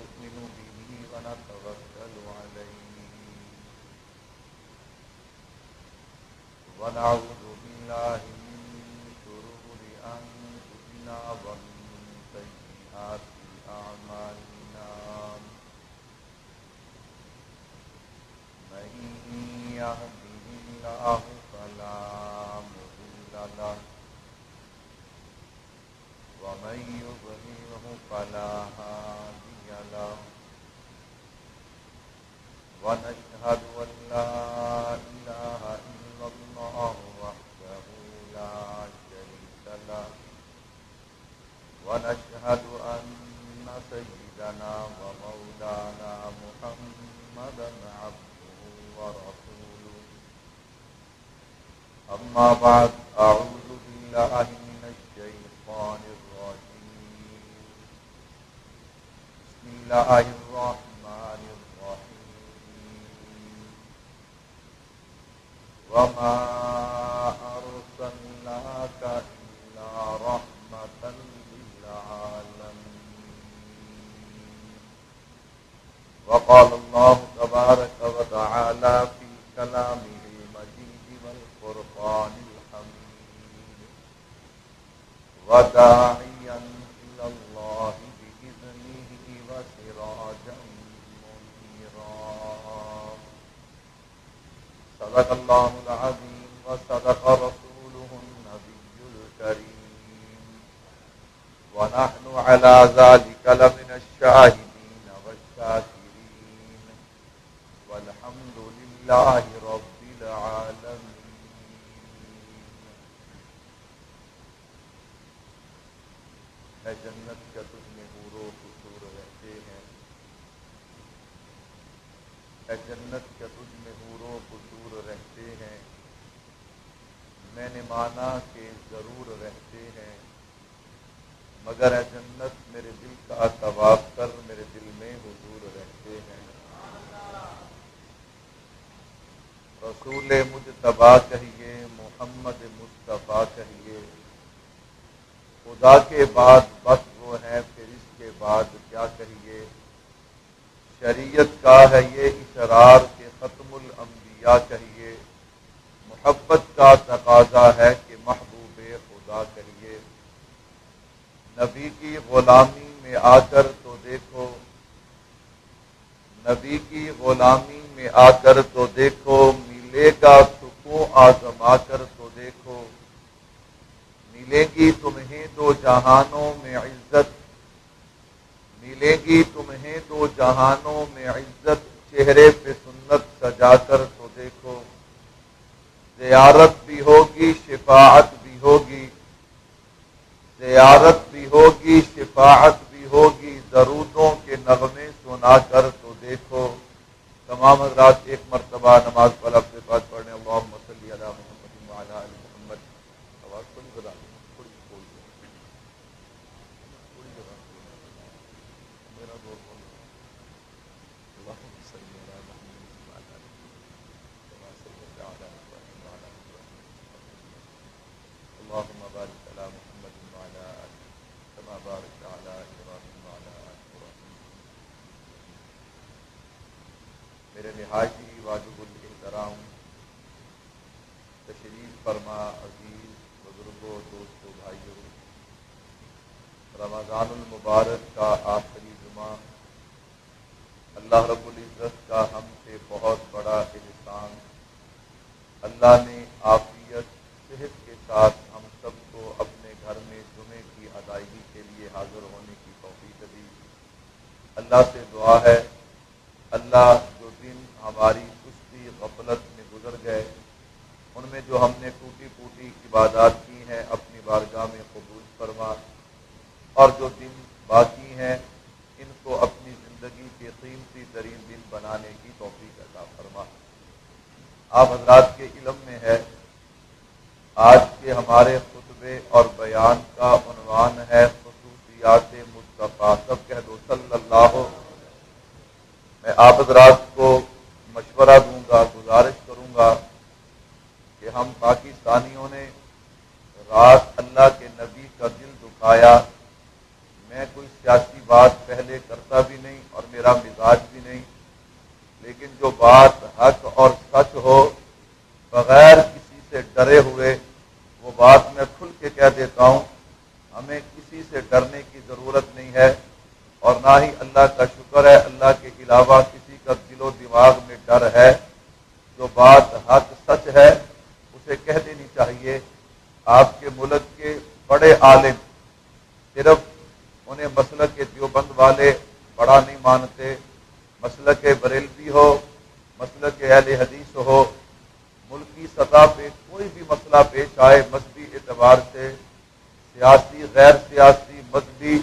ونؤمن به ونتوكل عليه ونعوذ بالله من شرور أنفسنا ومن سيئات أعمالنا من يهده الله فلا مضل له ومن يضلله فلا هادي له ونشهد أن لا إله إلا الله وحده لا شريك له ونشهد أن سيدنا ومولانا محمدا عبده ورسوله أما بعد أعوذ بالله من الشيطان الرجيم بسم الله الرحمن الرحيم وما أرسلناك إلا رحمة للعالمين وقال الله تبارك وتعالى في كلامه المجيد والفرقان الحميد وداعيا إلى الله بإذنه وسراجا منيرا صدق الله العظيم وصدق رسوله النبي الكريم ونحن على ذلك لمن الشاهدين والشاكرين والحمد لله رب العالمين. اے جنت کا تجھ میں حور و قصور رہتے ہیں، اے جنت کا تجھ میں حور و قصور رہتے ہیں، میں نے مانا کہ ضرور رہتے ہیں، مگر اے جنت میرے دل کا طواف کر میرے دل میں حضور رہتے ہیں. رسول مجتبیٰ کہیے، محمد مصطفیٰ کہیے، خدا کے بعد بس وہ ہے، پھر اس کے بعد کیا کہیے. شریعت کا ہے یہ اشرار کہ ختم الانبیاء کہیے، محبت کا تقاضا ہے کہ محبوب خدا کہیے. نبی کی غلامی میں آ کر تو دیکھو، نبی کی غلامی میں آ کر تو دیکھو، ملے گا سکون آزما کر تو دیکھو. ملے گی تمہیں دو جہانوں میں عزت، ملے گی تمہیں دو جہانوں میں عزت، چہرے پہ سنت سجا کر تو دیکھو. زیارت بھی ہوگی شفاعت بھی ہوگی، زیارت بھی ہوگی شفاعت بھی ہوگی، درودوں کے نغمے سنا کر تو دیکھو. تمام حضرات ایک مرتبہ نماز پڑھ کے بعد پڑھنے اللہم صلی علی محمد وعلی آل محمد. آواز تھوڑی بتا دیں، تھوڑی بول دیں، تھوڑی بتا دیں، میرا دور بول دیں. اللہم صلی علی محمد وعلی آل محمد كما صليت على إبراهيم وعلى آل إبراهيم اللهم بارك على محمد وعلى آل كما باركت على إبراهيم وعلى آل إبراهيم. میرے نہایتی واجب الاحترام تشریف فرما عزیز بزرگوں، دوستوں، بھائیوں، رمضان المبارک کا آخری جمعہ اللہ رب العزت کا ہم سے بہت بڑا احسان. اللہ نے عافیت صحت کے ساتھ ہم سب کو اپنے گھر میں جمعے کی ادائیگی کے لیے حاضر ہونے کی توفیق دی. اللہ سے دعا ہے اللہ جو دن ہماری سستی غفلت میں گزر گئے، ان میں جو ہم نے ٹوٹی پھوٹی عبادات کی ہیں اپنی بارگاہ میں قبول فرما، اور جو دن باقی ہیں ان کو اپنی زندگی کے قیمتی ترین دن بنانے کی توفیق عطا فرما. آپ حضرات کے علم میں ہے آج کے ہمارے خطبے اور بیان کا عنوان ہے خصوصیات مصطفیٰ. سب کہہ دو صلی اللہ. میں آپ حضرات کو مشورہ دوں گا، گزارش کروں گا کہ ہم پاکستانیوں نے رات اللہ کے نبی کا دل دکھایا. میں کوئی سیاسی بات پہلے کرتا بھی نہیں اور بات حق اور سچ ہو بغیر کسی سے ڈرے ہوئے، وہ بات میں کھل کے کہہ دیتا ہوں، ہمیں کسی سے ڈرنے کی ضرورت نہیں ہے، اور نہ ہی اللہ کا شکر ہے اللہ کے علاوہ کسی کا دل و دماغ میں ڈر ہے۔ جو بات حق سچ ہے اسے کہہ دینی چاہیے۔ آپ کے ملک کے بڑے عالم صرف انہیں مسلک کے دیوبند والے بڑا نہیں مانتے، مسلک کے بریلوی ہو، مسلک کے اہل حدیث ہو، ملکی سطح پہ کوئی بھی مسئلہ پیش آئے مذہبی اعتبار سے، سیاسی غیر سیاسی مذہبی،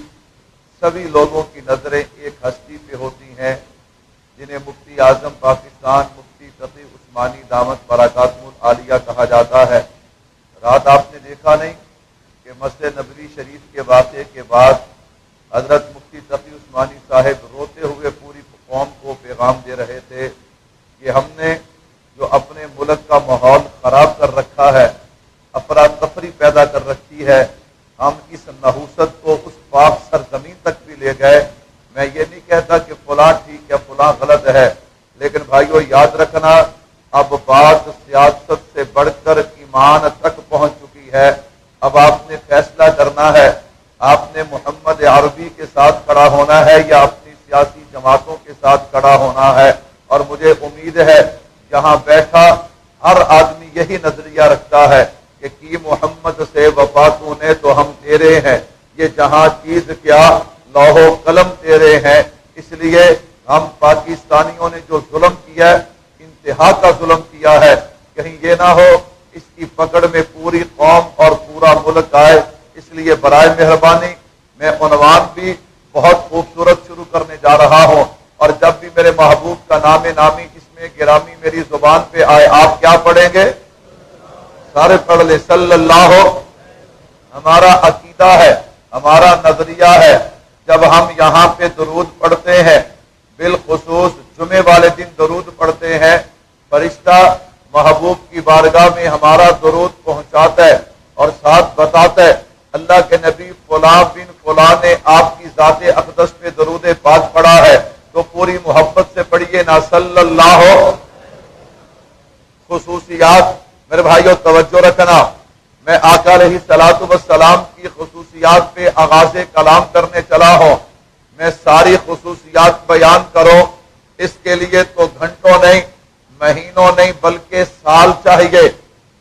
سبھی لوگوں کی نظریں ایک ہستی پہ ہوتی ہیں جنہیں مفتی اعظم پاکستان مفتی تقی عثمانی دامت برکاتہ العالیہ کہا جاتا ہے۔ رات آپ نے دیکھا نہیں کہ مسجد نبوی شریف کے واقعے کے بعد حضرت مفتی تقی عثمانی صاحب روتے ہوئے پوری قوم کو پیغام دے رہے تھے کہ ہم نے جو اپنے ملک کا ماحول خراب کر رکھا ہے، افراتفری پیدا کر رکھی ہے، ہم اس نحوست کو اس پاک سرزمین تک بھی لے گئے۔ میں یہ نہیں کہتا کہ فلاں ٹھیک ہے فلاں غلط ہے، لیکن بھائیو یاد رکھنا اب بات سیاست سے بڑھ کر ایمان تک پہنچ چکی ہے۔ اب آپ نے فیصلہ کرنا ہے، آپ نے محمد عربی کے ساتھ کھڑا ہونا ہے یا اپنی سیاسی جماعتوں کے ساتھ کھڑا ہونا ہے۔ اور مجھے امید ہے جہاں بیٹھا ہر آدمی یہی نظریہ رکھتا ہے کہ کی محمد سے وفا تو نے تو ہم تیرے ہیں، یہ جہاں چیز کیا لوح و قلم تیرے ہیں۔ اس لیے ہم پاکستانیوں نے جو ظلم کیا ہے انتہا کا ظلم کیا ہے، کہیں یہ نہ ہو اس کی پکڑ میں پوری قوم اور پورا ملک آئے۔ اس لیے برائے مہربانی میں عنوان بھی بہت خوبصورت شروع کرنے جا رہا ہوں، اور جب بھی میرے محبوب کا نام نامی اس میں گرامی میری زبان پہ آئے آپ کیا پڑھیں گے؟ سارے پڑھ لے صلی اللہ ہو۔ ہمارا عقیدہ ہے، ہمارا نظریہ ہے، جب ہم یہاں پہ درود پڑھتے ہیں، بالخصوص جمعے والے دن درود پڑھتے ہیں، فرشتہ محبوب کی بارگاہ میں ہمارا درود پہنچاتا ہے اور ساتھ بتاتا ہے اللہ کے نبی فلاں بن فلاں نے آپ کی ذات اقدس پہ درود پاک پڑھا ہے، تو پوری محبت سے پڑھیے نا صلی اللہ ہو۔ خصوصیات میرے بھائیوں توجہ رکھنا، میں آقا علیہ الصلوۃ والسلام کی خصوصیات پہ آغاز کلام کرنے چلا ہوں۔ میں ساری خصوصیات بیان کروں اس کے لیے تو گھنٹوں نہیں، مہینوں نہیں، بلکہ سال چاہیے۔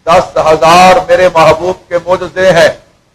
10,000 میرے محبوب کے معجزے ہیں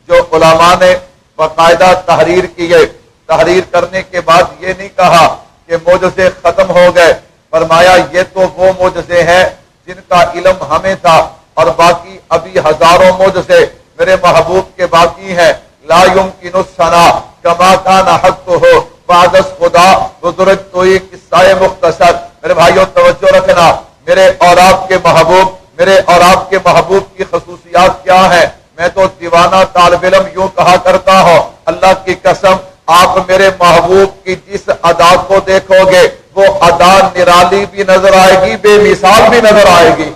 جو علماء نے باقاعدہ تحریر کیے۔ تحریر کرنے کے بعد یہ نہیں کہا کہ معجزے ختم ہو گئے، فرمایا یہ تو وہ معجزے ہیں جن کا علم ہمیں تھا، اور باقی ابھی ہزاروں معجزے میرے محبوب کے باقی ہیں۔ لا یمکن الثنا کما کان حق ہو بعد از خدا، بزرگ تو ایک قصہ مختصر۔ میرے بھائیوں توجہ رکھنا، میرے اور آپ کے محبوب، میرے اور آپ کے محبوب کی خصوصیات کیا ہیں؟ میں تو دیوانہ طالب علم یوں کہا کرتا ہوں، اللہ کی قسم آپ میرے محبوب کی جس ادا کو دیکھو گے وہ ادا نرالی بھی نظر آئے گی، بے مثال بھی نظر آئے گی،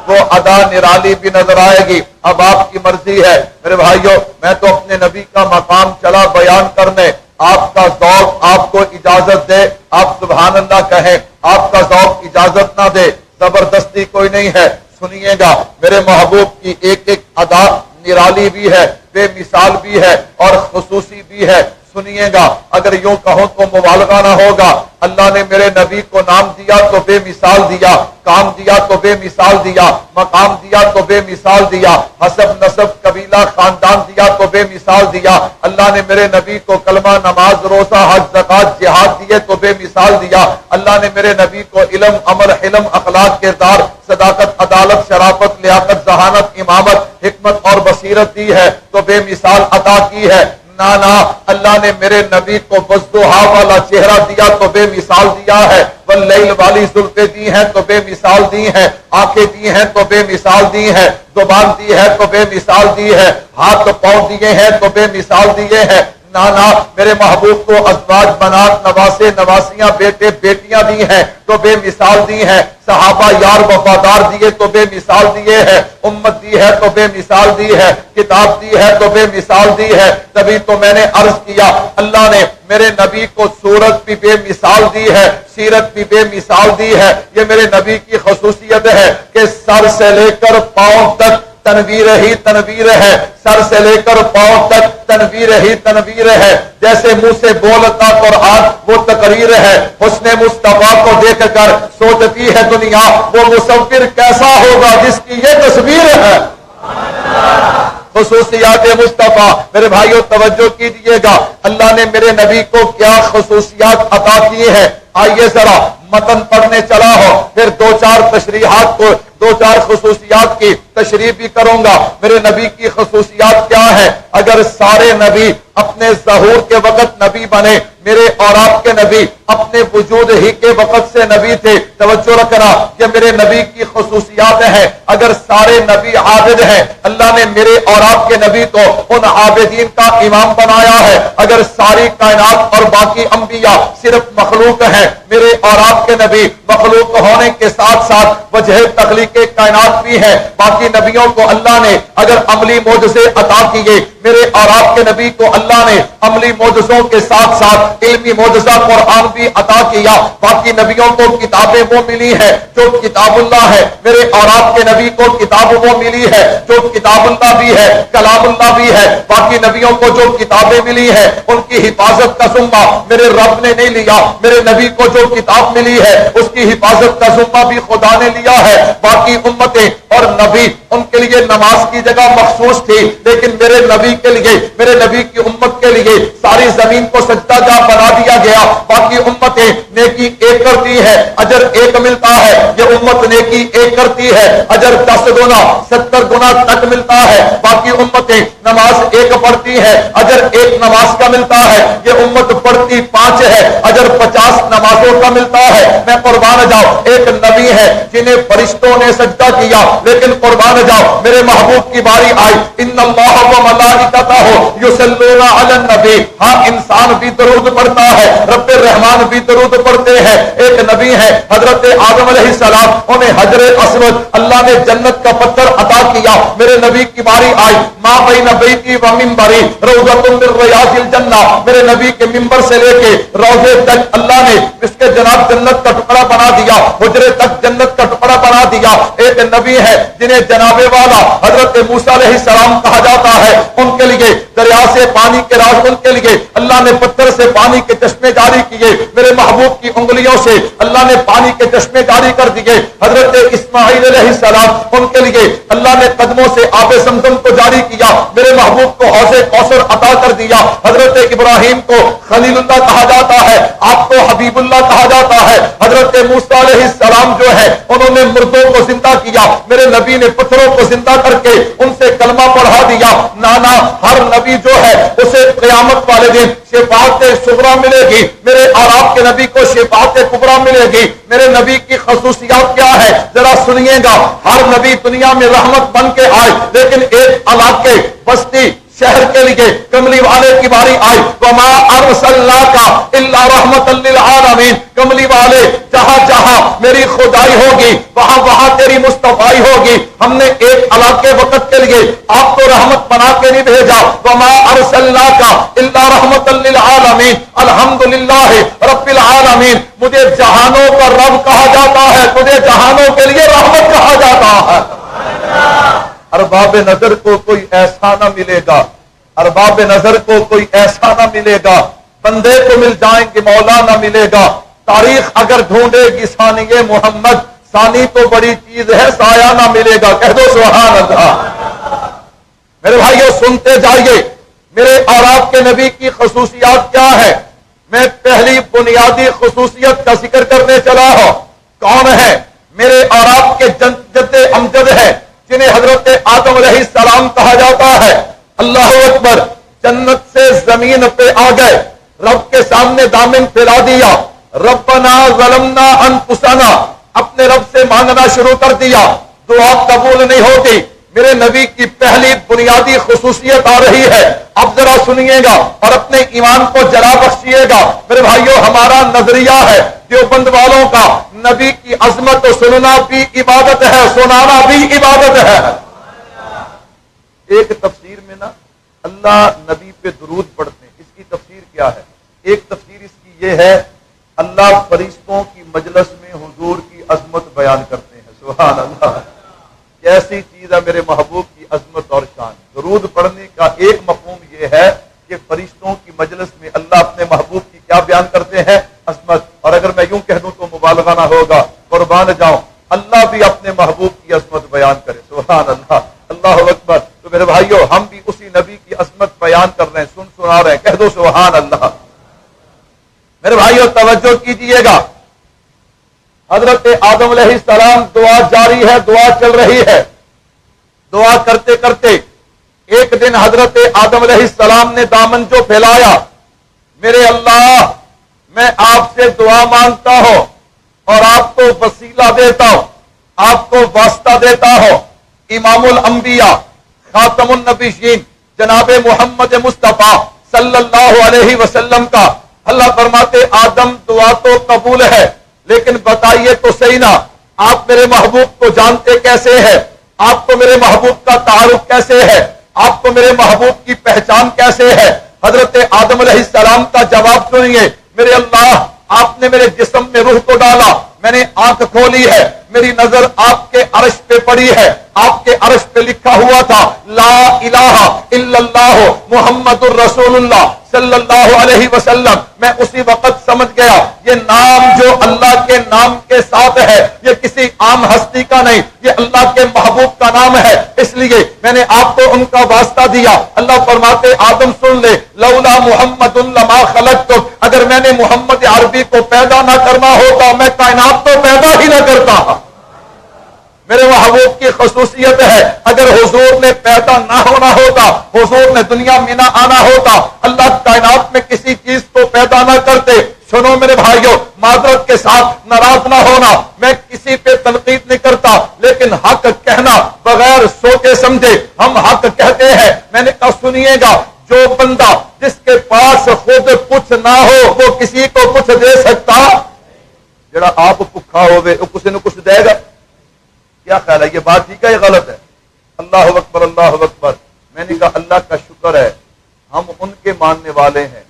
وہ ادا نرالی بھی نظر آئے گی۔ اب آپ کی مرضی ہے میرے بھائیوں، میں تو اپنے نبی کا مقام چلا بیان کرنے، آپ کا ذوق آپ کو اجازت دے آپ سبحان اللہ کہیں، آپ کا ذوق اجازت نہ دے زبردستی کوئی نہیں ہے۔ سنیے گا میرے محبوب کی ایک ایک ادا نرالی بھی ہے، بے مثال بھی ہے اور خصوصی بھی ہے۔ سنیے گا، اگر یوں کہوں تو مبالغہ نہ ہوگا، اللہ نے میرے نبی کو نام دیا تو بے مثال دیا، کام دیا تو بے مثال دیا، مقام دیا تو بے مثال دیا، حسب نسب قبیلہ خاندان دیا تو بے مثال دیا۔ اللہ نے میرے نبی کو کلمہ نماز روزہ حج زکات جہاد دیے تو بے مثال دیا۔ اللہ نے میرے نبی کو علم عمل حلم اخلاق کردار صداقت عدالت شرافت لیاقت ذہانت امامت حکمت اور بصیرت دی ہے تو بے مثال عطا کی ہے۔ نانا اللہ نے میرے نبی کو وضحا والا چہرہ دیا تو بے مثال دیا ہے، واللیل والی زلفیں دی ہیں تو بے مثال دی ہیں، آنکھیں دی ہیں تو بے مثال دی ہیں، زبان دی ہے تو بے مثال دی ہے، ہاتھ پاؤں دیے ہیں تو بے مثال دیے ہیں۔ نانا میرے محبوب کو ازواج بنات نواسے نواسیاں بیٹے بیٹیاں دی ہیں تو بے مثال دی ہیں، صحابہ یار وفادار دیے تو بے مثال دیے ہیں، امت دی ہے تو بے مثال دی ہے، کتاب دی ہے تو بے مثال دی ہے۔ تبھی تو میں نے عرض کیا اللہ نے میرے نبی کو صورت بھی بے مثال دی ہے، سیرت بھی بے مثال دی ہے۔ یہ میرے نبی کی خصوصیت ہے کہ سر سے لے کر پاؤں تک تنویر ہی تنویر ہے، سر سے لے کر پاؤں تک تنویر ہی تنویر ہے۔ جیسے منہ سے بولتا قرآن وہ تقریر ہے، حسن مصطفیٰ کو دیکھ کر سوچتی ہے دنیا وہ مصور کیسا ہوگا جس کی یہ تصویر ہے۔ خصوصیات مصطفیٰ میرے بھائیوں توجہ کیجیے گا، اللہ نے میرے نبی کو کیا خصوصیات عطا کی ہیں۔ آئیے ذرا متن پڑھنے چلا ہو، پھر دو چار خصوصیات کی تشریح بھی کروں گا۔ میرے نبی کی خصوصیات کیا ہے؟ اگر سارے نبی اپنے ظہور کے وقت نبی بنے، میرے اور آپ کے نبی اپنے وجود ہی کے وقت سے نبی تھے۔ توجہ رکھنا، یہ میرے نبی کی خصوصیات ہیں۔ اگر سارے نبی عابد ہیں، اللہ نے میرے اور آپ کے نبی کو ان عابدین کا امام بنایا ہے۔ اگر ساری کائنات اور باقی انبیاء صرف مخلوق ہیں، میرے اور آپ کے نبی مخلوق ہونے کے ساتھ ساتھ وجہ تخلیق کائنات بھی ہے۔ باقی نبیوں کو اللہ نے اگر عملی معجزے عطا کیے، میرے اور آپ کے نبی کو اللہ نے عملی معجزوں کے ساتھ ساتھ علمی معجزہ قرآن بھی عطا کیا۔ باقی نبیوں کو کتابیں وہ ملی ہے جو کتاب اللہ ہے، میرے اور آپ کے نبی کو کتاب وہ ملی ہے جو کتاب اللہ بھی ہے، کلام اللہ بھی ہے۔ باقی نبیوں کو جو کتابیں ملی ہے ان کی حفاظت کا ذمہ میرے رب نے نہیں لیا، میرے نبی کو جو کتاب ملی ہے اس کی حفاظت کا ذمہ بھی خدا نے لیا ہے۔ باقی امتیں اور نبی ان کے لیے نماز کی جگہ مخصوص تھی، لیکن میرے نبی کے لیے، میرے نبی کی امت کے لیے ساری زمین کو سجدہ جا بنا دیا گیا۔ باقی امتیں نیکی ایک کرتی ہے، اجر ایک ملتا ہے، یہ امت نیکی ایک کرتی ہے، اجر 10 گنا 70 گنا تک ملتا ہے۔ باقی امتیں نماز ایک پڑھتی ہے، اجر ایک نماز کا ملتا ہے، یہ امت پڑھتی 5 ہے، اجر 50 نمازوں کا ملتا ہے۔ میں قربان جاؤ، ایک نبی ہے جنہیں فرشتوں نے سجدہ کیا، لیکن قربان جاؤ میرے محبوب کی باری آئی، ان اللہ و ملائکتہ یصلون علی النبی، ہاں انسان بھی درود پڑھتا ہے، رب الرحمان بھی درود پڑھتے ہیں۔ ایک نبی ہے حضرت آدم علیہ السلام، انہیں حجر اسود اللہ نے جنت کا پتھر عطا کیا، میرے نبی کی باری آئی، ما بین بیتی و منبری روضۃ من ریاض الجنہ، میرے نبی کے منبر سے لے کے روضے تک اللہ نے اس کے جناب جنت کا ٹکڑا بنا دیا، حجرے تک جنت کا ٹکڑا بنا دیا۔ ایک نبی ہے جنہیں جناب والا حضرت موسیٰ علیہ السلام کہا جاتا ہے، ان کے لیے دریا سے پانی کے راز، ان کے لیے اللہ نے پتھر سے پانی کے چشمے جاری کیے، میرے محبوب کی انگلیوں سے اللہ نے پانی کے چشمے جاری کر دیے۔ حضرت اسماعیل علیہ السلام، ان کے لیے اللہ نے قدموں سے آب زمزم کو جاری کیا، میرے محبوب کو حوض کوثر عطا کر دیا۔ حضرت ابراہیم کو خلیل اللہ کہا جاتا ہے، آپ کو حبیب اللہ کہا جاتا ہے۔ حضرت موسیٰ علیہ السلام جو ہے انہوں نے مردوں کو زندہ کیا، میرے نبی نے پتھروں کو زندہ کر کے ان سے کلمہ پڑھا دیا۔ نانا ہر نبی جو ہے اسے قیامت والے دن شفاعت صغریٰ ملے گی، میرے اور آپ کے نبی کو شفاعت کبریٰ ملے گی۔ میرے نبی کی خصوصیات کیا ہے ذرا سنیے گا۔ ہر نبی دنیا میں رحمت بن کے آئے، لیکن ایک علاقے بستی شہر کے لیے کملی والے کی باری آئی، وما ارسلناک الا رحمت للعالمین، کملی والے جہاں جہاں میری خدائی ہوگی وہاں وہاں تیری مصطفائی ہوگی۔ ہم نے ایک علاقے وقت کے لیے آپ کو رحمت بنا کے نہیں بھیجا، وما ارسلناک الا رحمت للعالمین، الحمدللہ رب العالمین، مجھے جہانوں کا رب کہا جاتا ہے، مجھے جہانوں کے لیے رحمت کہا جاتا ہے۔ ارباب نظر کو کوئی ایسا نہ ملے گا، ارباب نظر کو کوئی ایسا نہ ملے گا، بندے کو مل جائیں گے مولا نہ ملے گا۔ تاریخ اگر ڈھونڈے گی ثانی محمد، ثانی تو بڑی چیز ہے سایہ نہ ملے گا، کہہ دو سبحان اللہ۔ میرے بھائیو سنتے جائیے، میرے اور آپ کے نبی کی خصوصیات کیا ہے۔ میں پہلی بنیادی خصوصیت کا ذکر کرنے چلا ہوں، کون ہے؟ میرے اور آپ کے جد امجد ہے جنہیں حضرت آدم علیہ السلام کہا جاتا ہے۔ اللہ اکبر، جنت سے زمین پہ آ گئے، رب کے سامنے دامن پھیلا دیا، ربنا ظلمنا انفسنا، اپنے رب سے مانگنا شروع کر دیا، دعا قبول نہیں ہوتی، میرے نبی کی پہلی بنیادی خصوصیت آ رہی ہے. اب ذرا سنیے گا اور اپنے ایمان کو جلا بخشیے گا. میرے بھائیوں ہمارا نظریہ ہے دیوبند والوں کا نبی کی عظمت سننا بھی عبادت ہے, سنانا بھی عبادت ہے. ایک تفسیر میں نا اللہ نبی پہ درود پڑھتے ہیں, اس کی تفسیر کیا ہے؟ ایک تفسیر اس کی یہ ہے اللہ فرشتوں کی مجلس میں حضور کی عظمت بیان کرتے ہیں. سبحان اللہ, کیسی چیز ہے میرے محبوب کی عظمت اور شان. درود پڑھنے کا ایک مفہوم یہ ہے کہ فرشتوں کی مجلس میں اللہ اپنے محبوب کی کیا بیان کرتے ہیں؟ عظمت. اور اگر میں یوں کہہ دوں تو مبالغہ نہ ہوگا, قربان جاؤں, اللہ بھی اپنے محبوب کی عظمت بیان کرے. سبحان اللہ, اللہ اکبر. تو میرے بھائیوں ہم بھی اسی نبی کی عظمت بیان کر رہے ہیں, سنا رہے ہیں, کہہ دو سبحان اللہ. میرے بھائیوں توجہ کیجئے گا, حضرت آدم علیہ السلام دعا جاری ہے, دعا چل رہی ہے. دعا کرتے کرتے ایک دن حضرت آدم علیہ السلام نے دامن جو پھیلایا, میرے اللہ میں آپ سے دعا مانگتا ہوں اور آپ کو وسیلہ دیتا ہوں, آپ کو واسطہ دیتا ہوں امام الانبیاء خاتم النبیین جناب محمد مصطفیٰ صلی اللہ علیہ وسلم کا. اللہ فرماتے آدم دعا تو قبول ہے, لیکن بتائیے تو صحیح نا آپ میرے محبوب کو جانتے کیسے ہیں؟ آپ کو میرے محبوب کا تعارف کیسے ہے؟ آپ کو میرے محبوب کی پہچان کیسے ہے؟ حضرت آدم علیہ السلام کا جواب سنیے, میرے اللہ آپ نے میرے جسم میں روح کو ڈالا, میں نے آنکھ کھولی ہے, میری نظر آپ کے عرش پہ پڑی ہے, آپ کے عرش پہ لکھا ہوا تھا لا الہ الا اللہ محمد الرسول اللہ صلی اللہ علیہ وسلم. میں اسی وقت سمجھ گیا یہ نام جو اللہ کے نام کے ساتھ ہے یہ کسی عام ہستی کا نہیں, یہ اللہ کے محبوب کا نام ہے, اس لیے میں نے آپ کو ان کا واسطہ دیا. اللہ فرماتے آدم سن لے, لولا محمد لما خلقتک, اگر میں نے محمد عربی کو پیدا نہ کرنا ہوتا میں کائنات تو پیدا ہی نہ کرتا. میرے محبوب کی خصوصیت ہے اگر حضور نے پیدا نہ ہونا ہوتا, حضور نے دنیا میں نہ آنا ہوتا, اللہ کائنات میں کسی چیز کو پیدا نہ کرتے. سنو میرے بھائیوں, معذرت کے ساتھ ناراض نہ ہونا, میں کسی پہ تنقید نہیں کرتا, لیکن حق کہنا بغیر سوچے سمجھے ہم حق کہتے ہیں. میں نے کہا سنیے گا, جو بندہ جس کے پاس خود کچھ نہ ہو وہ کسی کو کچھ دے سکتا؟ جڑا آپ بھکھا ہوئے وہ کسی نے کچھ دے گا؟ کیا خیال ہے, یہ بات ٹھیک ہے یا غلط ہے؟ اللہ اکبر, اللہ اکبر. میں نے کہا اللہ کا شکر ہے ہم ان کے ماننے والے ہیں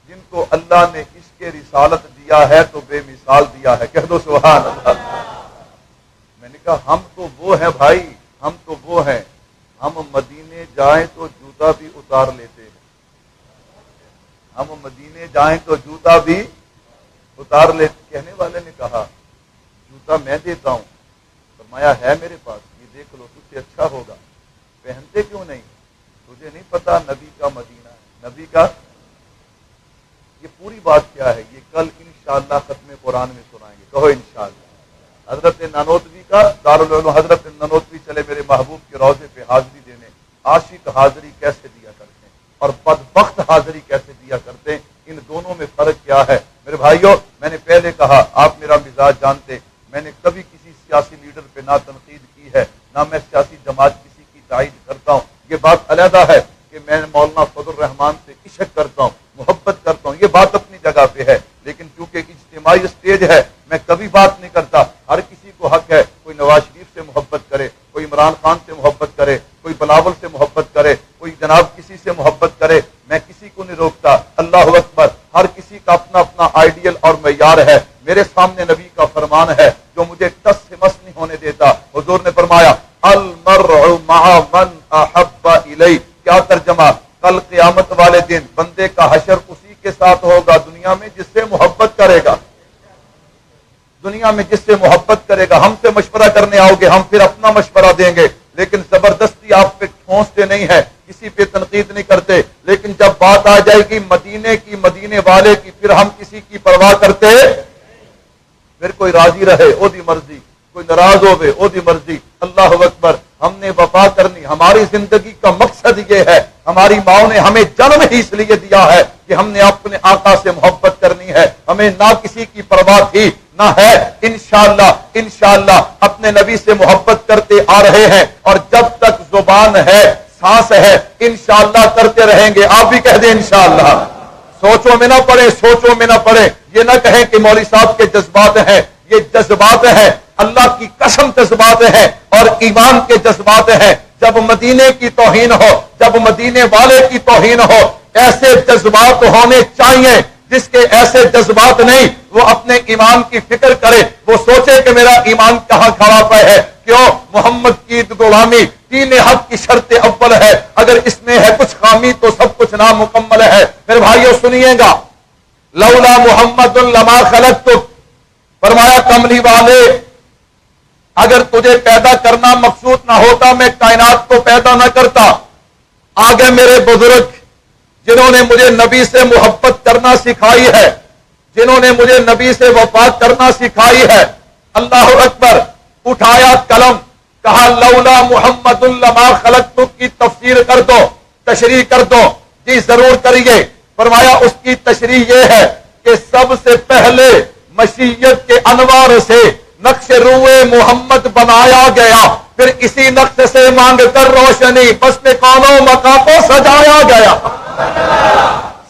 جن کو اللہ نے اس کے رسالت دیا ہے تو بے مثال دیا ہے. کہہ دو سبحان اللہ. میں نے کہا ہم تو وہ ہیں بھائی, ہم تو وہ ہیں, ہم مدینے جائیں تو جوتا بھی اتار لیتے ہیں. ہم مدینے جائیں تو جوتا بھی اتار لیتے. کہنے والے نے کہا جوتا میں دیتا ہوں, فرمایا ہے میرے پاس, یہ دیکھ لو تجھ سے اچھا ہوگا, پہنتے کیوں نہیں؟ تجھے نہیں پتا نبی کا مدینہ ہے, نبی کا. یہ پوری بات کیا ہے یہ کل انشاءاللہ ختم قرآن میں سنائیں گے, کہو انشاءاللہ. حضرت نانوتوی کا دارالعلوم, حضرت نانوتوی چلے میرے محبوب کے روضے پہ حاضری دینے. عاشق حاضری کیسے دیا کرتے ہیں اور بدبخت حاضری کیسے دیا کرتے ہیں, ان دونوں میں فرق کیا ہے؟ میرے بھائیوں میں نے پہلے کہا آپ میرا مزاج جانتے, میں نے کبھی کسی سیاسی لیڈر پہ نہ تنقید کی ہے, نہ میں سیاسی جماعت کسی کی تائید کرتا ہوں. یہ بات علیحدہ ہے کہ میں مولانا فضل الرحمان سے عشق کرتا ہوں, محبت کرتا ہوں, یہ بات اپنی جگہ پہ ہے. لیکن چونکہ اجتماعی اسٹیج ہے میں کبھی بات نہیں کرتا. ہر کسی کو حق ہے کوئی نواز شریف سے محبت کرے, کوئی عمران خان سے محبت کرے, کوئی بلاول سے محبت کرے, کوئی جناب کسی سے محبت کرے, میں کسی کو نہیں روکتا. اللہ اکبر. ہر کسی کا اپنا اپنا آئیڈیل اور معیار ہے. میرے سامنے نبی کا فرمان ہے جو مجھے ٹس سے مس نہیں ہونے دیتا. حضور نے فرمایا المرء مع من احب الی. کیا ترجمہ؟ کل قیامت والے دن بندے کا حشر اسی کے ساتھ ہوگا دنیا میں جس سے محبت کرے گا. دنیا میں جس سے محبت کرے گا. ہم سے مشورہ کرنے آؤ گے ہم پھر اپنا مشورہ دیں گے, لیکن زبردستی آپ پہ ٹھونستے نہیں ہے, کسی پہ تنقید نہیں کرتے. لیکن جب بات آ جائے گی مدینے کی, مدینے والے کی, پھر ہم کسی کی پرواہ کرتے. پھر کوئی راضی رہے او دی مرضی, کوئی ناراض ہوئے او دی مرضی. اللہ اکبر. ہم نے وفا کرنی, ہماری زندگی کا مقصد یہ ہے. ہماری ماں نے ہمیں جنم ہی اس لیے دیا ہے کہ ہم نے اپنے آقا سے محبت کرنی ہے. ہمیں نہ کسی کی پرواہ تھی نہ ہے. انشاءاللہ اپنے نبی سے محبت کرتے آ رہے ہیں, اور جب تک زبان ہے، سانس ہے، انشاءاللہ کرتے رہیں گے. آپ بھی کہہ دیں انشاءاللہ. سوچوں میں نہ پڑے، سوچوں میں نہ پڑے. یہ نہ کہیں کہ مولوی صاحب کے جذبات ہیں. یہ جذبات ہیں، اللہ کی قسم جذبات ہیں اور ایمان کے جذبات ہیں. جب مدینے کی توہین ہو، جب مدینے والے کی توہین ہو، ایسے جذبات ہونے چاہیے. جس کے ایسے جذبات نہیں، وہ اپنے ایمان کی فکر کرے. وہ سوچے کہ میرا ایمان کہاں کھڑا پہ ہے. کیوں؟ محمد کی غلامی دین حق کی شرط اول ہے. اگر اس میں ہے کچھ خامی تو سب کچھ نامکمل ہے. میرے بھائیو سنیے گا، لولا محمد لما خلقتک، فرمایا کملی والے اگر تجھے پیدا کرنا مقصود نہ ہوتا میں کائنات کو پیدا نہ کرتا. آگے میرے بزرگ جنہوں نے مجھے نبی سے محبت کرنا سکھائی ہے، جنہوں نے مجھے نبی سے وفا کرنا سکھائی ہے. اللہ اکبر. اٹھایا قلم، کہا لولا محمد لما خلقتک کی تفسیر کر دو، تشریح کر دو. جی ضرور کریے. فرمایا اس کی تشریح یہ ہے کہ سب سے پہلے مشیت کے انوار سے نقش روئے محمد بنایا گیا، پھر اسی نقش سے مانگ کر روشنی بس میں کونوں مقام کو سجایا گیا.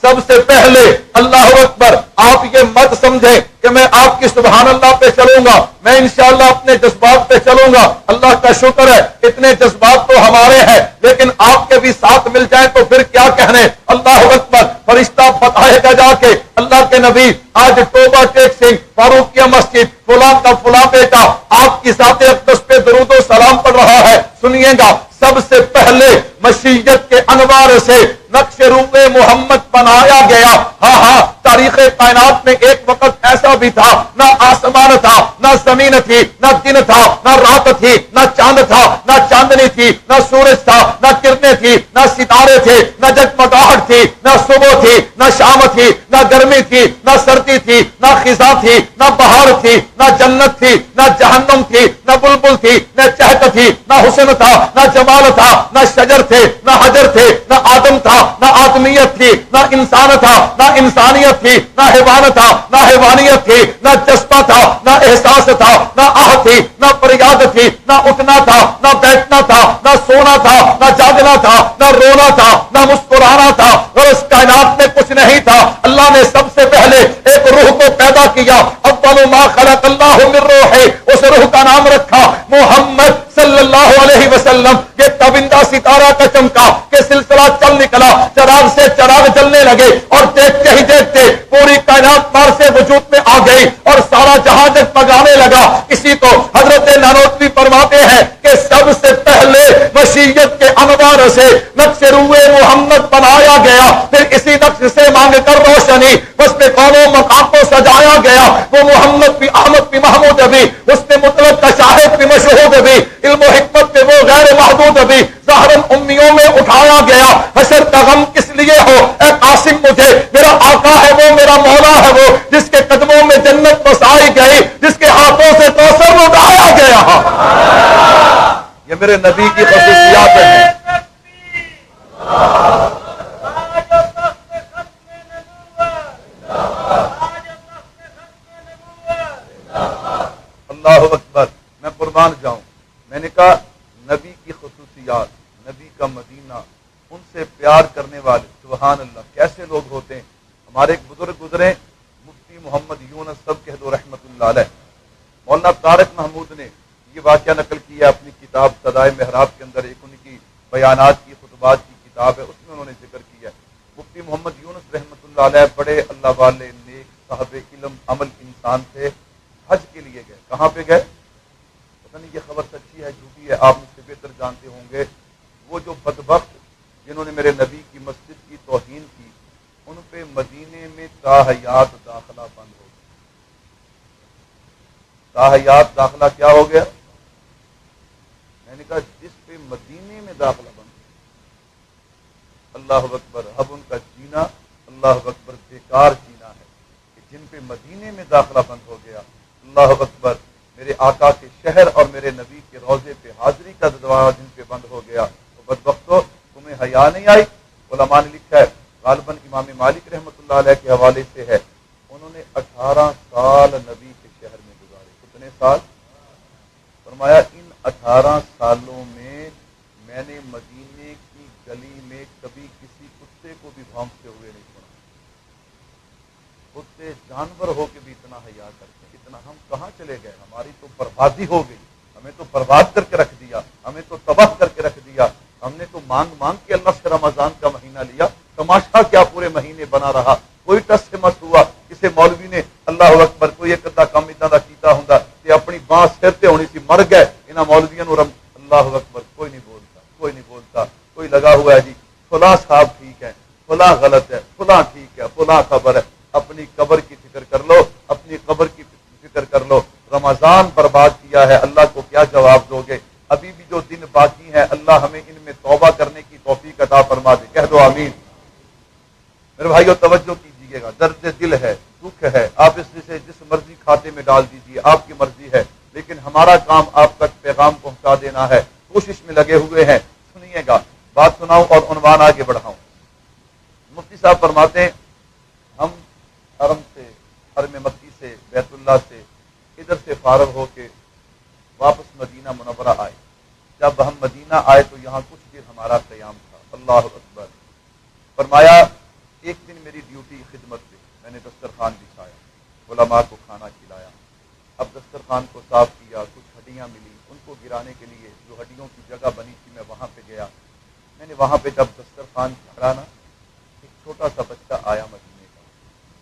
سب سے پہلے اللہ اکبر. آپ یہ مت سمجھیں کہ میں آپ کی سبحان اللہ پہ چلوں گا، میں انشاءاللہ اپنے جذبات پہ چلوں گا. اللہ کا شکر ہے اتنے جذبات تو ہمارے ہیں، لیکن آپ کے بھی ساتھ مل جائیں تو پھر کیا کہنے. اللہ اکبر. فرشتہ بتائے گا جا کے اللہ کے نبی آج توبہ ٹیک سنگھ فاروقیہ مسجد فلاں کا فلاں بیٹا آپ کی ذات اقدس پہ درود و سلام پڑھ رہا ہے. سنیے گا، سب سے پہلے مشیت کے انوار سے نقش روپ محمد بنایا گیا. ہاں ہاں، تاریخ کائنات میں ایک وقت ایسا بھی تھا نہ آسمان تھا، نہ زمین تھی، نہ دن تھا، نہ رات تھی، نہ چاند تھا، نہ چاندنی تھی، نہ سورج تھا، نہ کرنیں تھی، نہ ستارے تھے، نہ جگمگاہٹ تھی، نہ صبح تھی، نہ شام تھی، نہ گرمی تھی، نہ سردی تھی، نہ خزاں تھی، نہ بہار تھی، نہ جنت تھی، نہ جہنم تھی، نہ بلبل تھی، نہ چہک تھی، نہ حسن تھا، نہ جمال تھا، نہ شجر تھے، نہ حجر تھے، نہ آدم تھا، نہ آدمیت تھی، نہ انسان تھا، نہ انسانیت تھی، نہ حیوان تھا، نہ حیوانیت تھی، نہ جذبہ تھا، نہ احساس تھا، نہ آہ تھی، نہ فریاد تھی، نہ اٹھنا تھا، نہ بیٹھنا تھا، نہ سونا تھا، نہ جاگنا تھا، نہ رونا تھا، نہ مسکرانا تھا. اور اس کائنات میں کچھ نہیں تھا. اللہ نے سب سے پہلے ایک روح کو پیدا کیا. اول ما خلق اللہ من روح، اس روح کا نام رکھا محمد صلی اللہ علیہ وسلم. یہ تابندہ ستارہ کا چمکا کہ سلسلہ چل نکلا، چراغ سے چراغ جلنے لگے اور دیکھتے ہی دیکھتے پوری کائنات مار سے وجود میں آ گئی اور سارا جہاں جگمگانے لگا. اسی کو حضرت نانوتوی فرماتے ہیں کہ سب سے پہلے مشیت کے انوار سے نقش روئے محمد بنایا گیا، پھر اسی نقش سے مانگ کر روشنی بس میں کونوں مقام کو سجایا گیا. وہ محمد بھی، احمد بھی، محمود بھی، اس نے مطلب کا شاہد بھی، مشہود بھی، علم و حکمت میں وہ غیر محدود بھی، ظاہراً امیوں میں اٹھایا گیا. حشر کا غم کس لیے ہو اے قاسم مجھے، میرا آقا ہے وہ، میرا مولا ہے وہ، جس کے قدموں میں جنت بسائی گئی، جس کے ہاتھوں سے کوثر اٹھایا گیا. یہ میرے نبی کی خصوصیات ہیں. اللہ اکبر. میں قربان جاؤں. میں نے کہا نبی کی خصوصیات، نبی کا مدینہ، ان سے پیار کرنے والے سبحان اللہ کیسے لوگ ہوتے ہیں. ہمارے ایک بزرگ گزرے مفتی محمد یونس سب کہہ دو رحمت اللہ علیہ. مولانا طارق محمود نے یہ واقعہ نقل کیا اپنی کتاب صدائے محراب کے اندر. ایک ان کی بیانات کی خطبات کی کتاب ہے، اس میں انہوں نے ذکر کیا. مفتی محمد یونس رحمت اللہ علیہ بڑے اللہ والے نیک صاحب علم عمل انسان تھے. حج کے لیے گئے. کہاں پہ گئے پتہ نہیں، یہ خبر سچی ہے جھوٹی ہے آپ مجھ سے بہتر جانتے ہوں گے. وہ جو بدبخت جنہوں نے میرے نبی کی مسجد کی توہین کی، ان پہ مدینے میں تاحیات داخلہ بند ہو گیا. تاحیات داخلہ کیا ہو گیا؟ میں نے کہا جس پہ مدینے میں داخلہ بند ہو گیا. اللہ اکبر. اب ان کا جینا اللہ اکبر بیکار جینا ہے کہ جن پہ مدینے میں داخلہ بند ہو گیا. اللہ اکبر. میرے آقا کے شہر اور میرے نبی کے روضے پہ حاضری کا دروازہ جن پہ بند ہو گیا. تو بدبختو تمہیں حیا نہیں آئی. علماء نے لکھا ہے غالباً امام مالک رحمۃ اللہ علیہ کے حوالے سے ہے، انہوں نے 18 سال نبی کے شہر میں گزارے. کتنے سال؟ فرمایا ان 18 سالوں میں میں نے مدینے کی گلی میں کبھی کسی کتے کو بھی بھونکتے ہوئے نہیں سنا. کتے جانور ہو کے بھی اتنا حیا کرتے ہیں. اتنا ہم کہاں چلے گئے؟ ہماری تو بربادی ہو گئی. ہمیں تو برباد کر کے رکھ دیا, ہمیں تو تباہ کر کے رکھ دیا. ہم نے تو مانگ مانگ کے اللہ سے رمضان کا مہینہ لیا. تماشا کیا پورے مہینے بنا رہا. کوئی ٹس سے مس ہوا. کسی مولوی نے اللہ اکبر کوئی ایک ادا کم اتنا دا کیتا ہوں کہ اپنی بانس سرتے ہونی سی مر گئے. انہاں مولویاں نو اللہ اکبر کوئی نہیں بولتا, کوئی نہیں بولتا. کوئی لگا ہوا ہے جی فلاں صاحب ٹھیک ہے, فلاں غلط ہے, فلاں ٹھیک ہے, فلاں خبر ہے. اپنی قبر کی فکر کر لو, اپنی قبر کی فکر کر لو. رمضان برباد کیا ہے, اللہ کو کیا جواب دو گے؟ ابھی بھی جو دن باقی ہیں اللہ ہمیں ان میں توبہ کرنے کی توفیق عطا فرما دے. کہہ دو آمین. میرے بھائیو توجہ کیجیے گا, درد دل ہے, دکھ ہے, آپ اس سے جس مرضی کھاتے میں ڈال دیجیے, آپ کی مرضی ہے, لیکن ہمارا کام آپ تک پیغام پہنچا دینا ہے. کوشش میں لگے ہوئے ہیں. سنیے گا, بات سناؤں اور عنوان آگے بڑھاؤں. مفتی صاحب فرماتے ہیں ہم حرم سے, حرم مکی سے, بیت اللہ سے, ادھر سے فارغ ہو کے واپس مدینہ منورہ آئے. جب ہم مدینہ آئے تو یہاں کچھ دیر ہمارا قیام تھا. اللہ اکبر. فرمایا ایک دن میری ڈیوٹی خدمت پہ, میں نے دسترخوان بچھایا, علماء کو کھانا کھلایا. اب دسترخوان کو صاف کیا, کچھ ہڈیاں ملی, ان کو گرانے کے لیے جو ہڈیوں کی جگہ بنی تھی میں وہاں پہ گیا. میں نے وہاں پہ جب دسترخوان جھاڑا نا, ایک چھوٹا سا بچہ آیا مدینے کا.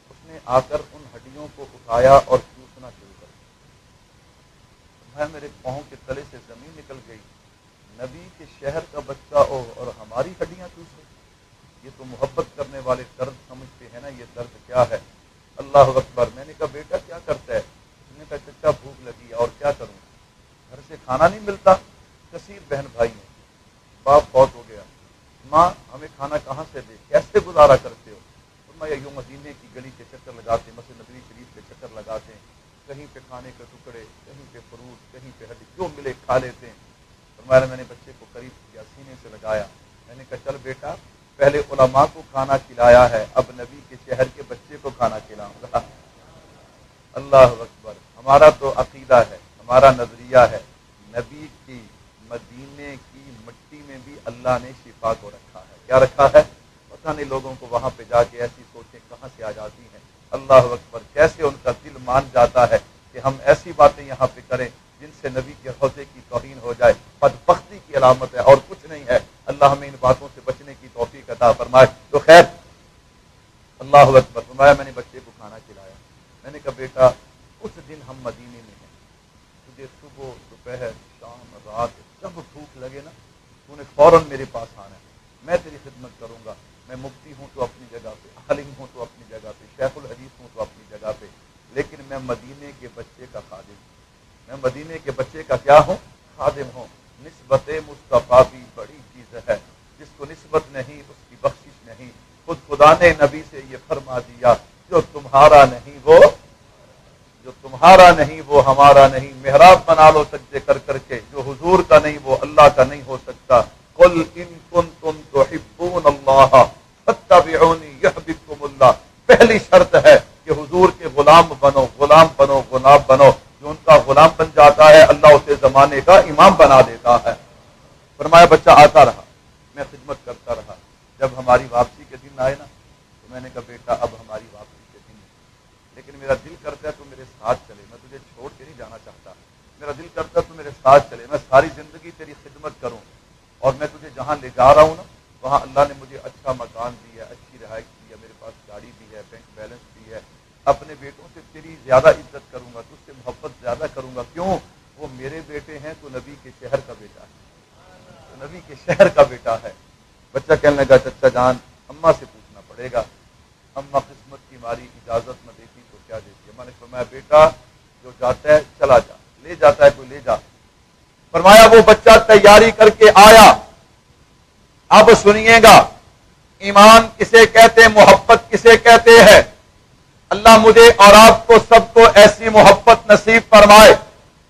اس نے آ کر ان ہڈیوں کو اٹھایا اور چوسنا شروع کر دیا. میرے پاؤں کے تلے سے زمین نکل گئی. نبی کے شہر کا بچہ اور ہماری ہڈیاں چوس رہی. یہ تو محبت کرنے والے درد سمجھتے ہیں نا, یہ درد کیا ہے. اللہ اکبر. میں نے کہا بیٹا کیا کرتا ہے؟ اس نے کہا چچا بھوک لگی ہے اور کیا کروں, گھر سے کھانا نہیں ملتا. کثیر بہن بھائی ہیں, باپ فوت ہو گیا, ماں ہمیں کھانا کہاں سے دے, کیسے گزارا کرتے ہو؟ فرمایا یوں مدینے کی گلی کے چکر لگاتے, مسجد نبوی شریف کے چکر لگاتے ہیں, کہیں پہ کھانے کے ٹکڑے, کہیں پہ فروٹ, کہیں پہ ہڈی, جو ملے کھا لیتے ہیں. فرمایا میں نے بچے کو قریب کیا, سینے سے لگایا. میں نے کہا چل بیٹا, پہلے علماء کو کھانا کھلایا ہے, اب نبی کے شہر کے بچے کو کھانا کھلاؤں گا. اللہ اکبر. ہمارا تو عقیدہ ہے, ہمارا نظریہ ہے, نبی کی مدینے کی مٹی میں بھی اللہ نے شفا کو رکھا ہے. کیا رکھا ہے؟ پتہ نہیں لوگوں کو وہاں پہ جا کے ایسی سوچیں کہاں سے آ جاتی ہیں. اللہ اکبر. کیسے ان کا دل مان جاتا ہے کہ ہم ایسی باتیں یہاں پہ کریں جن سے نبی کے حوضے کی توہین ہو جائے. بدبختی کی علامت ہے اور کچھ نہیں ہے. اللہ ہمیں ان باتوں سے بچنے کی توفیق عطا فرمائے. تو خیر, اللہ اکبر. فرمایا میں نے بچے کو کھانا کھلایا. میں نے کہا بیٹا کچھ دن ہم مدینے میں ہیں, تجھے صبح, دوپہر, شام, رات جب بھوک لگے نا, تو نے فوراً میرے پاس آنا ہے. میں تیری خدمت کروں گا. میں مفتی ہوں تو اپنی جگہ پہ, عالم ہوں تو اپنی جگہ پہ, شیخ الحدیث ہوں تو اپنی جگہ پہ, لیکن میں مدینے کے بچے کا خادم ہوں. میں مدینے کے بچے کا کیا ہوں؟ خادم ہوں. نسبت مصطفیٰ بھی بڑی چیز ہے, جس کو نسبت نہیں اس کی بخشش نہیں. خود خدا نے نبی سے یہ فرما دیا, جو تمہارا نہیں وہ ہمارا نہیں. محراب بنا لو سجدے کر کر کے, جو حضور کا نہیں وہ اللہ کا نہیں ہو سکتا. قل ان کنتم تحبون اللہ فاتبعونی یحببکم اللہ. پہلی شرط ہے کہ حضور کے غلام بنو. جو ان کا غلام بن جاتا ہے اللہ اسے زمانے کا امام بنا دیتا ہے. فرمایا بچہ آتا رہا, میں خدمت کرتا رہا. جب ہماری واپسی کے دن آئے نا, تو میں نے کہا بیٹا اب ہماری واپسی کے دن, لیکن میرا دل کرتا ہے تو میرے ساتھ چلے. میں تجھے چھوڑ کے نہیں جانا چاہتا. میرا دل کرتا ہے تو میرے ساتھ چلے. میں ساری زندگی تیری خدمت کروں, اور میں تجھے جہاں لے جا رہا ہوں نا, وہاں اللہ نے مجھے اچھا مکان دیا ہے, اچھی رہائش دی ہے, میرے پاس گاڑی بھی ہے, بینک بیلنس بھی ہے. اپنے بیٹوں سے تیری زیادہ عزت کروں گا, تجھ سے محبت زیادہ کروں گا. کیوں؟ وہ میرے بیٹے ہیں, تو نبی کے شہر کا بیٹا ہے, تو نبی کے شہر کا بیٹا ہے. بچہ کہنے لگا چچا جان اماں سے پوچھنا پڑے گا. اماں قسمت کی ماری اجازت نہ دیتی تو کیا دیتی. اماں نے فرمایا بیٹا جو جاتا ہے چلا جا, لے جاتا ہے کوئی لے جا. فرمایا وہ بچہ تیاری کر کے آیا. اب سنیے گا, ایمان کسے کہتے, محبت کسے کہتے ہیں. اللہ مجھے اور آپ کو سب کو ایسی محبت نصیب فرمائے.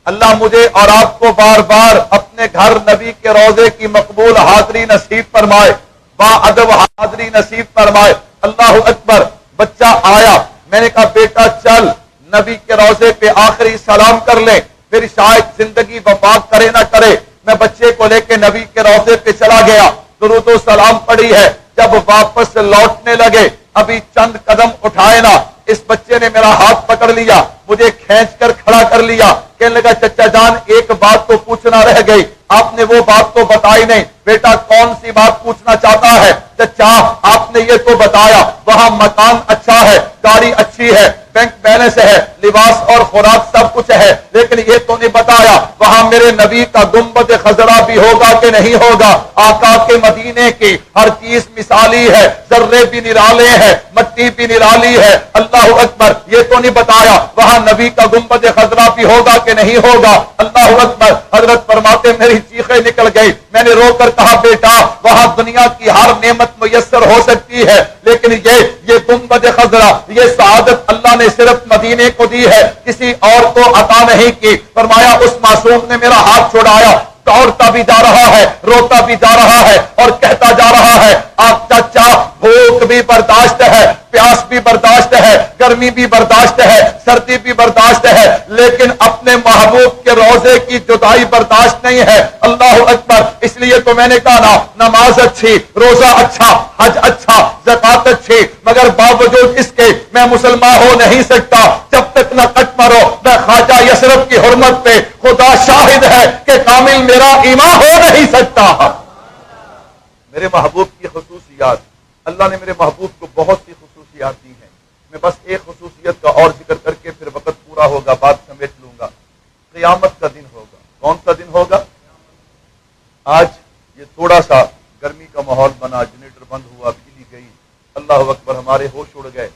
اللہ مجھے اور آپ کو بار بار اپنے گھر نبی کے روضے کی مقبول حاضری نصیب فرمائے, با ادب حاضری نصیب فرمائے. اللہ اکبر. بچہ آیا, میں نے کہا بیٹا چل نبی کے روضے پہ آخری سلام کر لیں, پھر شاید زندگی وفات کرے نہ کرے میں بچے کو لے کے نبی کے روضے پہ چلا گیا, درود و سلام پڑھی ہے. جب واپس لوٹنے لگے, ابھی چند قدم اٹھائے نا, اس بچے نے میرا ہاتھ پکڑ لیا, مجھے کھینچ کر کھڑا کر لیا. کہنے لگا چچا جان ایک بات تو پوچھنا رہ گئی, آپ نے وہ بات تو بتائی نہیں. بیٹا کون سی بات پوچھنا چاہتا ہے؟ چچا آپ نے یہ تو بتایا وہاں مکان اچھا ہے, گاڑی اچھی ہے, بینک بیلنس ہے, لباس اور خوراک سب کچھ ہے, لیکن یہ تو نہیں بتایا وہاں میرے نبی کا گنبد خضرا بھی ہوگا کہ نہیں ہوگا. آقا کے مدینے کی ہر چیز مثالی ہے, ذرے بھی نرالے ہیں, مٹی بھی نرالی ہے. اللہ اکبر. یہ تو نہیں بتایا وہاں نبی کا گنبد خضرا بھی ہوگا کہ نہیں ہوگا. اللہ اکبر. حضرت فرماتے میری چیخیں نکل گئی. میں نے رو کر کہا بیٹا وہاں دنیا کی ہر نعمت میسر ہو سکتی ہے, لیکن یہ گنبد خضرا, یہ سعادت اللہ نے صرف مدینے کو دی ہے, کسی اور کو عطا نہیں کی. فرمایا اس معصوم نے میرا ہاتھ چھڑایا, دوڑتا بھی جا رہا ہے, روتا بھی جا رہا ہے اور کہتا جا رہا ہے آپ چچا بھوک بھی برداشت ہے, پیاس بھی برداشت ہے, گرمی بھی برداشت ہے, سردی بھی برداشت ہے, لیکن اپنے محبوب کے روزے کی جدائی برداشت نہیں ہے. اللہ اکبر. اس لیے تو میں نے کہا نا, نماز اچھی, روزہ اچھا, حج اچھا, زکات اچھی, مگر باوجود اس کے میں مسلمان ہو نہیں سکتا جب تک نہ کٹ مرو. میں خواجہ یسرف کی حرمت پہ خدا شاہد ہے کہ کامل میرا ایمان ہو نہیں سکتا. میرے محبوب کی خصوصیات, اللہ نے میرے محبوب کو بہت سی خصوصیات دی ہیں. میں بس ایک خصوصیت کا اور ذکر کر کے پھر وقت پورا ہوگا, بات سمیٹ لوں گا. قیامت کا دن ہوگا. کون سا دن ہوگا؟ آج یہ تھوڑا سا گرمی کا ماحول بنا, جنریٹر بند ہوا, بجلی گئی, اللہ اکبر, ہمارے ہوش اڑ گئے.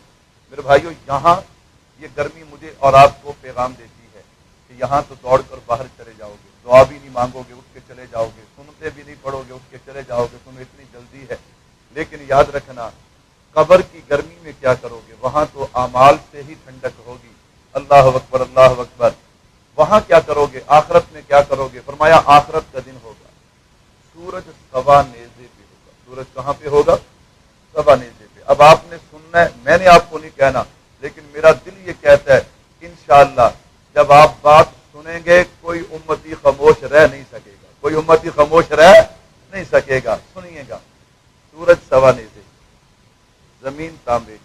میرے بھائیو یہاں یہ گرمی مجھے اور آپ کو پیغام دیتی ہے کہ یہاں تو دوڑ کر باہر چلے جاؤ گے, دعا بھی نہیں مانگو گے, اٹھ کے چلے جاؤ گے, سنتے بھی نہیں پڑھو گے, اٹھ کے چلے جاؤ گے, تمہیں اتنی جلدی ہے. لیکن یاد رکھنا قبر کی گرمی میں کیا کرو گے, وہاں تو اعمال سے ہی ٹھنڈک ہوگی. اللہ اکبر, اللہ اکبر. وہاں کیا کرو گے, آخرت میں کیا کرو گے؟ فرمایا آخرت کا دن ہوگا, سورج سوا نیزے پہ ہوگا. سورج کہاں پہ ہوگا؟ سوا نیزے پہ. اب آپ نے سننا ہے, میں نے آپ کو نہیں کہنا, لیکن میرا دل یہ کہتا ہے انشاءاللہ جب آپ بات سنیں گے کوئی امتی خاموش رہ نہیں سکے گا, کوئی امتی خاموش رہ نہیں سکے گا. سنیے گا, سورج سوا نیزے, زمین تانبے,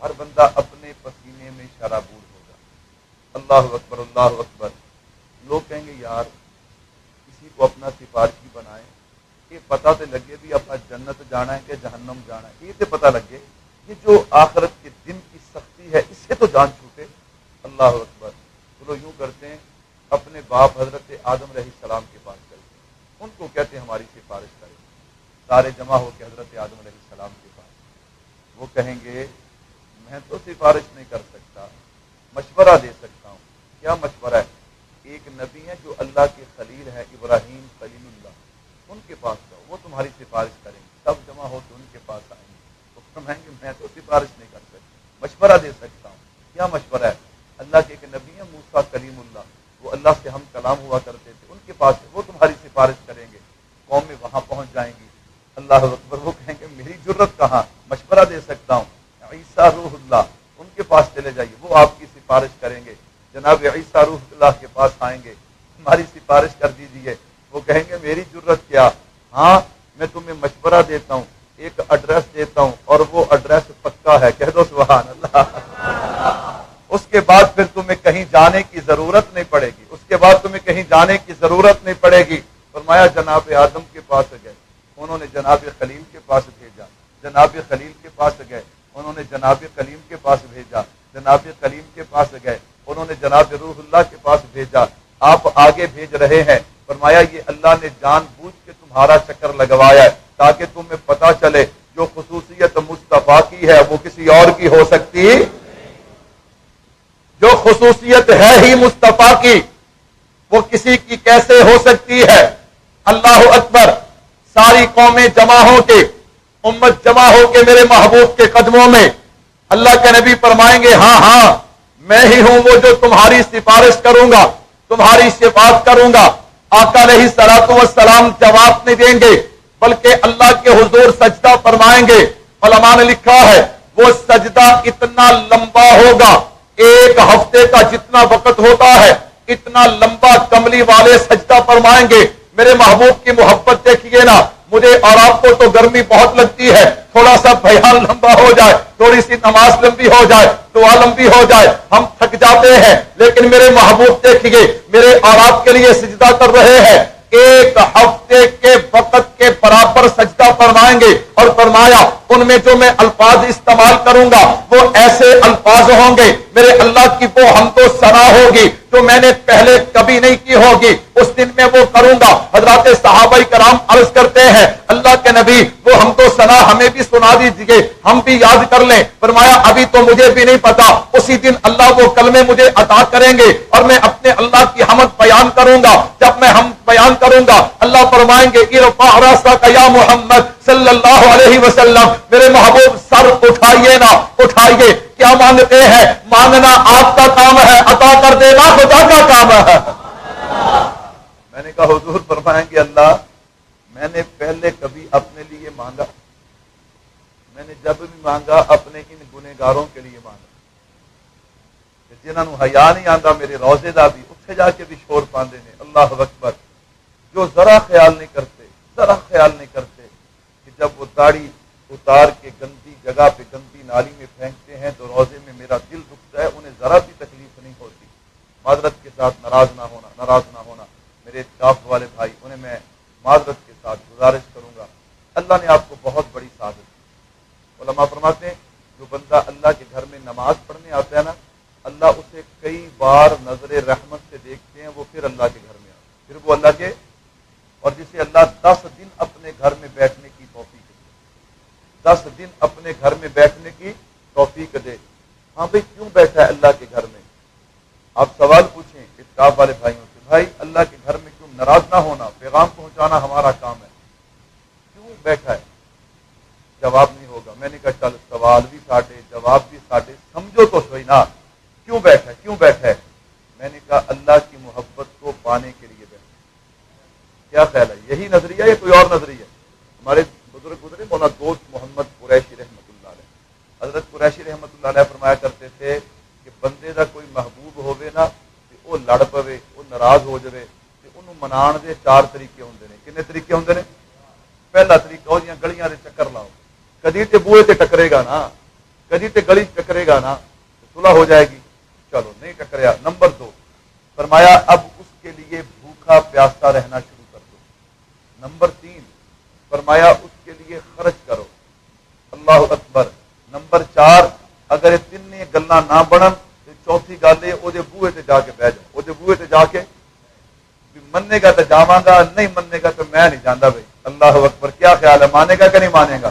ہر بندہ اپنے پسینے میں شرابور ہوگا. اللہ اکبر, اللہ اکبر. لوگ کہیں گے یار کسی کو اپنا سفارشی بنائیں کہ پتہ تو لگے بھی اپنا جنت جانا ہے کہ جہنم جانا ہے, یہ تو پتہ لگے. یہ جو آخرت کے دن کی سختی ہے اس سے تو جان چھوٹے. اللہ اکبر. چلو یوں کرتے ہیں, اپنے باپ حضرت آدم علیہ السلام کے پاس چلتے ہیں, ان کو کہتے ہیں ہماری سفارش کریں. سارے جمع ہو کے حضرت آدم علیہ السلام کے پاس. وہ کہیں گے میں تو سفارش نہیں کر سکتا, مشورہ دے سکتا ہوں. کیا مشورہ ہے؟ ایک نبی ہے جو اللہ کے خلیل ہے, ابراہیم خلیل اللہ, ان کے پاس جاؤ, وہ تمہاری سفارش کریں گے. سب جمع ہو کے ان کے پاس آئیں گے, تو فرمائیں گے میں تو سفارش نہیں کر سکتا, مشورہ دے سکتا ہوں. کیا مشورہ ہے؟ اللہ کے ایک نبی ہے موسیٰ کلیم اللہ, وہ اللہ سے ہم کلام ہوا کرتے تھے, ان کے پاس وہ تمہاری سفارش کریں گے. قوم میں وہاں پہنچ جائیں گی. اللہ اکبر. وہ کہیں گے میری جرت کہاں, مشورہ دے سکتا ہوں. عیسیٰ روح اللہ, ان کے پاس چلے جائیے, وہ آپ کی سفارش کریں گے. جناب عیسیٰ روح اللہ کے پاس آئیں گے, ہماری سفارش کر دیجیے. وہ کہیں گے میری جرت کیا, ہاں میں تمہیں مشورہ دیتا ہوں, ایک ایڈریس دیتا ہوں اور وہ ایڈریس پکا ہے, کہہ دو سبحان اللہ. اس کے بعد پھر تمہیں کہیں جانے کی ضرورت نہیں پڑے گی, اس کے بعد تمہیں کہیں جانے کی ضرورت نہیں پڑے گی. فرمایا جناب آدم کے پاس گئے, انہوں نے جناب خلیل کے پاس بھیجا. جناب خلیل کے پاس گئے, انہوں نے جناب کلیم کے پاس بھیجا. جناب کلیم کے پاس گئے, انہوں نے جناب روح اللہ کے پاس بھیجا. آپ آگے بھیج رہے ہیں. فرمایا یہ اللہ نے جان بوجھ کے تمہارا چکر لگوایا ہے تاکہ تمہیں پتا چلے جو خصوصیت مصطفیٰ کی ہے وہ کسی اور کی ہو سکتی, جو خصوصیت ہے ہی مصطفیٰ کی وہ کسی کی کیسے ہو سکتی ہے. اللہ اکبر. ساری قومیں جمع ہو کے, امت جمع ہو کے میرے محبوب کے قدموں میں, اللہ کے نبی فرمائیں گے ہاں ہاں میں ہی ہوں وہ جو تمہاری سفارش کروں گا, تمہاری شفاعت کروں گا. آقا علیہ الصلوۃ والسلام جواب نہیں دیں گے بلکہ اللہ کے حضور سجدہ فرمائیں گے. علماء نے لکھا ہے وہ سجدہ اتنا لمبا ہوگا, ایک ہفتے کا جتنا وقت ہوتا ہے اتنا لمبا کملی والے سجدہ فرمائیں گے. میرے محبوب کی محبت دیکھیے نا. مجھے اور آپ کو تو گرمی بہت لگتی ہے, تھوڑا سا بیان لمبا ہو جائے, تھوڑی سی نماز لمبی ہو جائے, دعا لمبی ہو جائے, ہم تھک جاتے ہیں. لیکن میرے محبوب دیکھیے میرے اور آپ کے لیے سجدہ کر رہے ہیں, ایک ہفتے کے وقت کے برابر سجدہ فرمائیں گے. اور فرمایا ان میں جو میں الفاظ استعمال کروں گا وہ ایسے الفاظ ہوں گے, میرے اللہ کی وہ حمد و ثنا ہوگی جو میں نے پہلے کبھی نہیں کی ہوگی. اس دن میں وہ کروں گا. حضرات صحابہ کرام عرض کرتے ہیں اللہ کے نبی وہ حمد و ثنا ہمیں بھی سنا دیجیے, ہم بھی یاد کر لیں. فرمایا ابھی تو مجھے بھی نہیں پتا, اسی دن اللہ وہ کلمے مجھے عطا کریں گے اور میں اپنے اللہ کی حمد بیان کروں گا. جب میں ہم بیان کروں گا اللہ فرمائیں گے ارفع راسک یا محمد صلی اللہ علیہ وسلم, میرے محبوب سر اٹھائیے نا اٹھائیے. کیا مانگتے ہیں؟ مانگنا آپ کا کام ہے, عطا کر دینا خدا کا کام ہے. میں نے کہا حضور فرمائیں گے اللہ میں نے پہلے کبھی اپنے لیے مانگا, میں نے جب بھی مانگا اپنے ان گنہگاروں کے لیے مانگا جنہوں نے حیا نہیں آتا میرے روزے دا بھی اتنے جا کے بھی شور پاندے نے. اللہ اکبر, جو ذرا خیال نہیں کرتے کہ جب وہ داڑھی اتار کے گندی جگہ پہ گندی نالی میں پھینکتے ہیں تو روزے میں میرا دل دکھتا ہے. انہیں ذرا بھی تکلیف نہیں ہوتی. معذرت کے ساتھ ناراض نہ ہونا میرے اعتکاف والے بھائی, انہیں میں معذرت کے ساتھ گزارش کروں گا. اللہ نے آپ کو بہت بڑی سعادت دی. علماء فرماتے ہیں جو بندہ اللہ کے گھر میں نماز پڑھنے آتا ہے نا, اللہ اسے کئی بار نظر رحمت سے دیکھتے ہیں, وہ پھر اللہ کے گھر میں آتا ہے, پھر وہ اللہ کے, اور جسے اللہ 10 دن اپنے گھر میں بیٹھنے کی توفیق دے, 10 دن اپنے گھر میں بیٹھنے کی توفیق دے. ہاں بھائی کیوں بیٹھا ہے اللہ کے گھر میں؟ آپ سوال پوچھیں اعتکاف والے بھائیوں سے, بھائی اللہ کے گھر میں کیوں؟ ناراض نہ ہونا, پیغام پہنچانا ہمارا کام ہے. کیوں بیٹھا ہے؟ جواب نہیں ہوگا. میں نے کہا چل سوال بھی ساٹے جواب بھی ساٹے, سمجھو تو سوئی نا. کیوں بیٹھا ہے؟ میں نے کہا اللہ کی محبت کو پانے کے لیے بیٹھا. کیا خیال ہے, یہی نظریہ یا کوئی اور نظریہ؟ ہمارے بزرگ گزرے مولانا دوست محمد قریشی رحمۃ اللہ علیہ, حضرت قریشی رحمۃ اللہ علیہ فرمایا کرتے تھے کہ بندے کا کوئی محبوب ہوئے نا کہ وہ لڑ پوے, وہ ناراض ہو جائے, انہوں منان دے 4 طریقے ہوندے نے. کنے طریقے ہوندے نے؟ پہلا طریقہ ہو جیاں گلیاں دے چکر لاؤ, کدی تے بوئے تے ٹکرے گا نا, کدی تے گلی ٹکرے گا نا, صلح ہو جائے گی. چلو نہیں ٹکریا. نمبر 2 فرمایا اب اس کے لیے بھوکا پیاسا رہنا شروع کر دو. نمبر 3 فرمایا اس کے لیے خرچ کرو. اللہ اکبر. نمبر 4 اگر یہ 3 گلاں نہ بنن تو چوتھی گل ہے وہ بوئے تے جا کے بہ جاؤ, وہ بوئے تے جا کے مننے گا تو جاواں گا, نہیں مننے گا تو میں نہیں جاندا. بھائی اللہ اکبر. کیا خیال ہے, مانے گا کہ نہیں مانے گا؟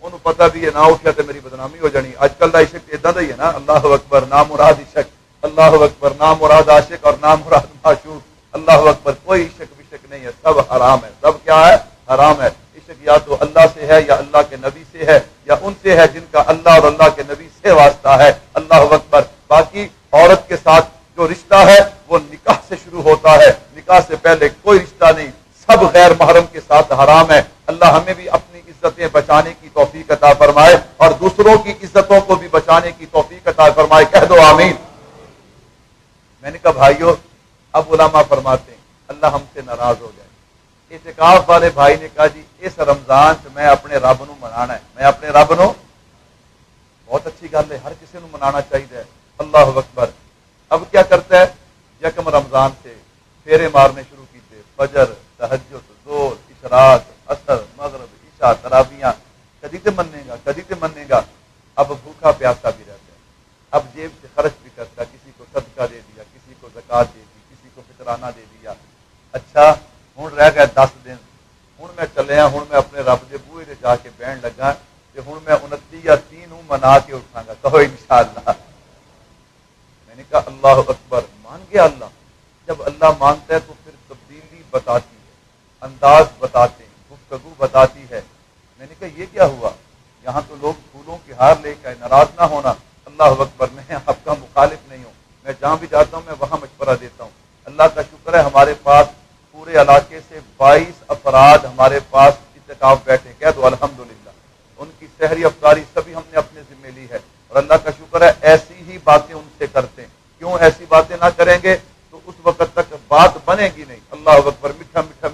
انہوں پتہ بھی ہے نہ اٹھیا تو میری بدنامی ہو جانی. اج کل کا عشق اداں دا ہی ہے نا. اللہ اکبر. نام مراد عشق, اللہ اکبر. نام مراد عاشق اور نام مراد معشوق. اللہ اکبر. کوئی عشق وشق نہیں ہے, سب حرام ہے. سب کیا ہے؟ حرام ہے. عشق یا تو اللہ سے ہے یا اللہ کے نبی سے ہے یا ان سے ہے جن کا اللہ اور اللہ کے نبی سے واسطہ ہے. اللہ اکبر. باقی عورت کے ساتھ جو رشتہ ہے وہ نکاح سے شروع ہوتا ہے, نکاح سے پہلے کوئی رشتہ نہیں, سب غیر محرم کے ساتھ حرام ہے. اللہ ہمیں بھی اپنی عزتیں بچانے کی توفیق عطا فرمائے اور دوسروں کی عزتوں کو بھی بچانے کی توفیق عطا فرمائے. کہہ دو آمین. میں نے کہا بھائیو, اب علماء فرماتے ہیں اللہ ہم سے ناراض ہو جائے. اعتکاف والے بھائی نے کہا جی اس رمضان سے میں اپنے رب نو منانا ہے, میں اپنے رب نو. بہت اچھی گل ہے, ہر کسی نو منانا چاہیے. اللہ اکبر. اب کیا کرتا ہے, یکم رمضان سے پھیرے مارنے شروع کیتے, فجر, تہجد, ظہر, اشراق, عصر, مغرب, عشاء, تراویحاں. کدی تے منے گا. اب بھوکا پیاسا بھی رہتا ہے. اب جیب سے خرچ بھی کرتا ہے, کسی کو صدقہ دے دیا, کسی کو زکات دے دی, کسی کو فطرانہ دے دیا. اچھا ہوں رہ گئے 10 دن, ہوں میں چلیا, ہوں میں اپنے رب کے بوئے سے جا کے بہن لگا کہ ہوں میں 29 یا 30 منا کے اٹھاں گا. کہو انشاءاللہ. میں نے کہا اللہ اکبر. مان گیا اللہ. جب اللہ مانتا ہے تو پھر تبدیلی بتاتی ہے, انداز بتاتے ہیں, گفتگو بتاتی ہے. میں نے کہا یہ کیا ہوا, یہاں تو لوگ پھولوں کی ہار لے کے, ناراض نہ ہونا. اللہ اکبر. میں آپ کا مخالف نہیں ہوں, میں جہاں بھی جاتا ہوں میں وہاں مشورہ دیتا ہوں. اللہ کا شکر ہے ہمارے پاس پورے علاقے سے 22 افراد ہمارے پاس اعتکاف بیٹھے. کہہ دو الحمدللہ. ان کی سحری افطاری سبھی ہم نے اپنے ذمہ لی ہے اور اللہ کا شکر ہے ایسی ہی باتیں ان سے کرتے ہیں. کیوں ایسی باتیں نہ کریں گے تو اس وقت تک بات بنے گی نہیں. اللہ اکبر. میٹھا میٹھا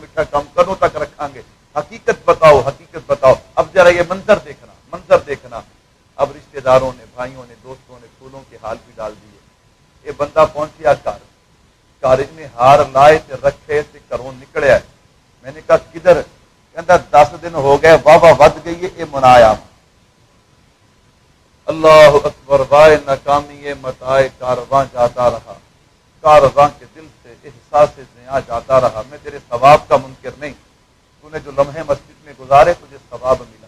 رہی ہے، منظر دیکھنا۔ اب رشتہ داروں نے، بھائیوں نے، دوستوں نے پھولوں کے حال بھی ڈال دیے۔ یہ بندہ پہنچیا کارج میں ہار لائے تے رکھے تے گھروں نکلیا ہے۔ میں نے کہا کدھر؟ کہندا 10 دن ہو گئے، واہ ود گئی ہے، یہ منایا۔ اللہ اکبر، وائے ناکامی متائے کارواں جاتا رہا، کارواں کے دل سے احساس زیاں جاتا رہا۔ میں تیرے ثواب کا منکر نہیں، تو نے جو لمحے مسجد میں گزارے تجھے ثواب ملا،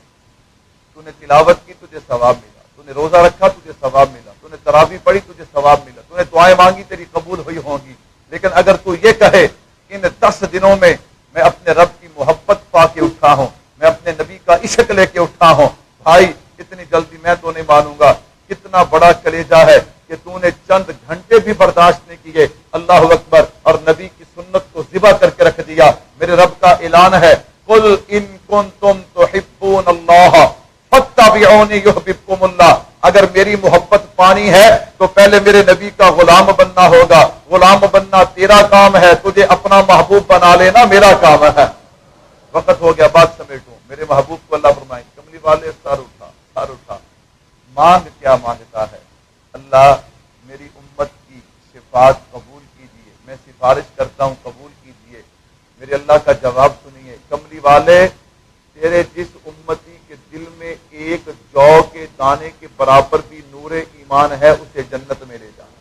تو نے تلاوت کی تجھے ثواب ملا، تو نے روزہ رکھا تجھے ثواب ملا، تو نے تراویح پڑھی تجھے ثواب ملا، تو نے دعائیں مانگی تیری قبول ہوئی ہوں گی۔ لیکن اگر تو یہ کہے ان 10 دنوں میں میں اپنے رب کی محبت پا کے اٹھا ہوں، میں اپنے نبی کا عشق لے کے اٹھا ہوں، بھائی اتنی جلدی میں تو نہیں مانوں گا۔ کتنا بڑا کلیجہ ہے کہ تو نے چند گھنٹے بھی برداشت نہیں کیے، اللہ اکبر، اور نبی کی سنت کو ذبح کر کے رکھ دیا۔ میرے رب کا اعلان ہے، قل ان کنتم تحبون اللہ فاتبعونی یحببکم اللہ۔ اگر میری محبت پانی ہے تو پہلے میرے نبی کا غلام بننا ہوگا۔ غلام بننا تیرا کام ہے، تجھے اپنا محبوب بنا لینا میرا کام ہے۔ وقت ہو گیا، بات سمیٹوں۔ میرے محبوب کو اللہ فرمائیں، کملی والے سر اٹھا، مانگ کیا مانگتا ہے؟ اللہ میری امت کی شفاعت قبول کیجیے، میں سفارش کرتا ہوں قبول کیجیے۔ میرے اللہ کا جواب سنیے، کملی والے تیرے جس امتی کے دل میں ایک جو کے دانے کے برابر بھی نور ایمان ہے، اسے جنت میں لے جانا۔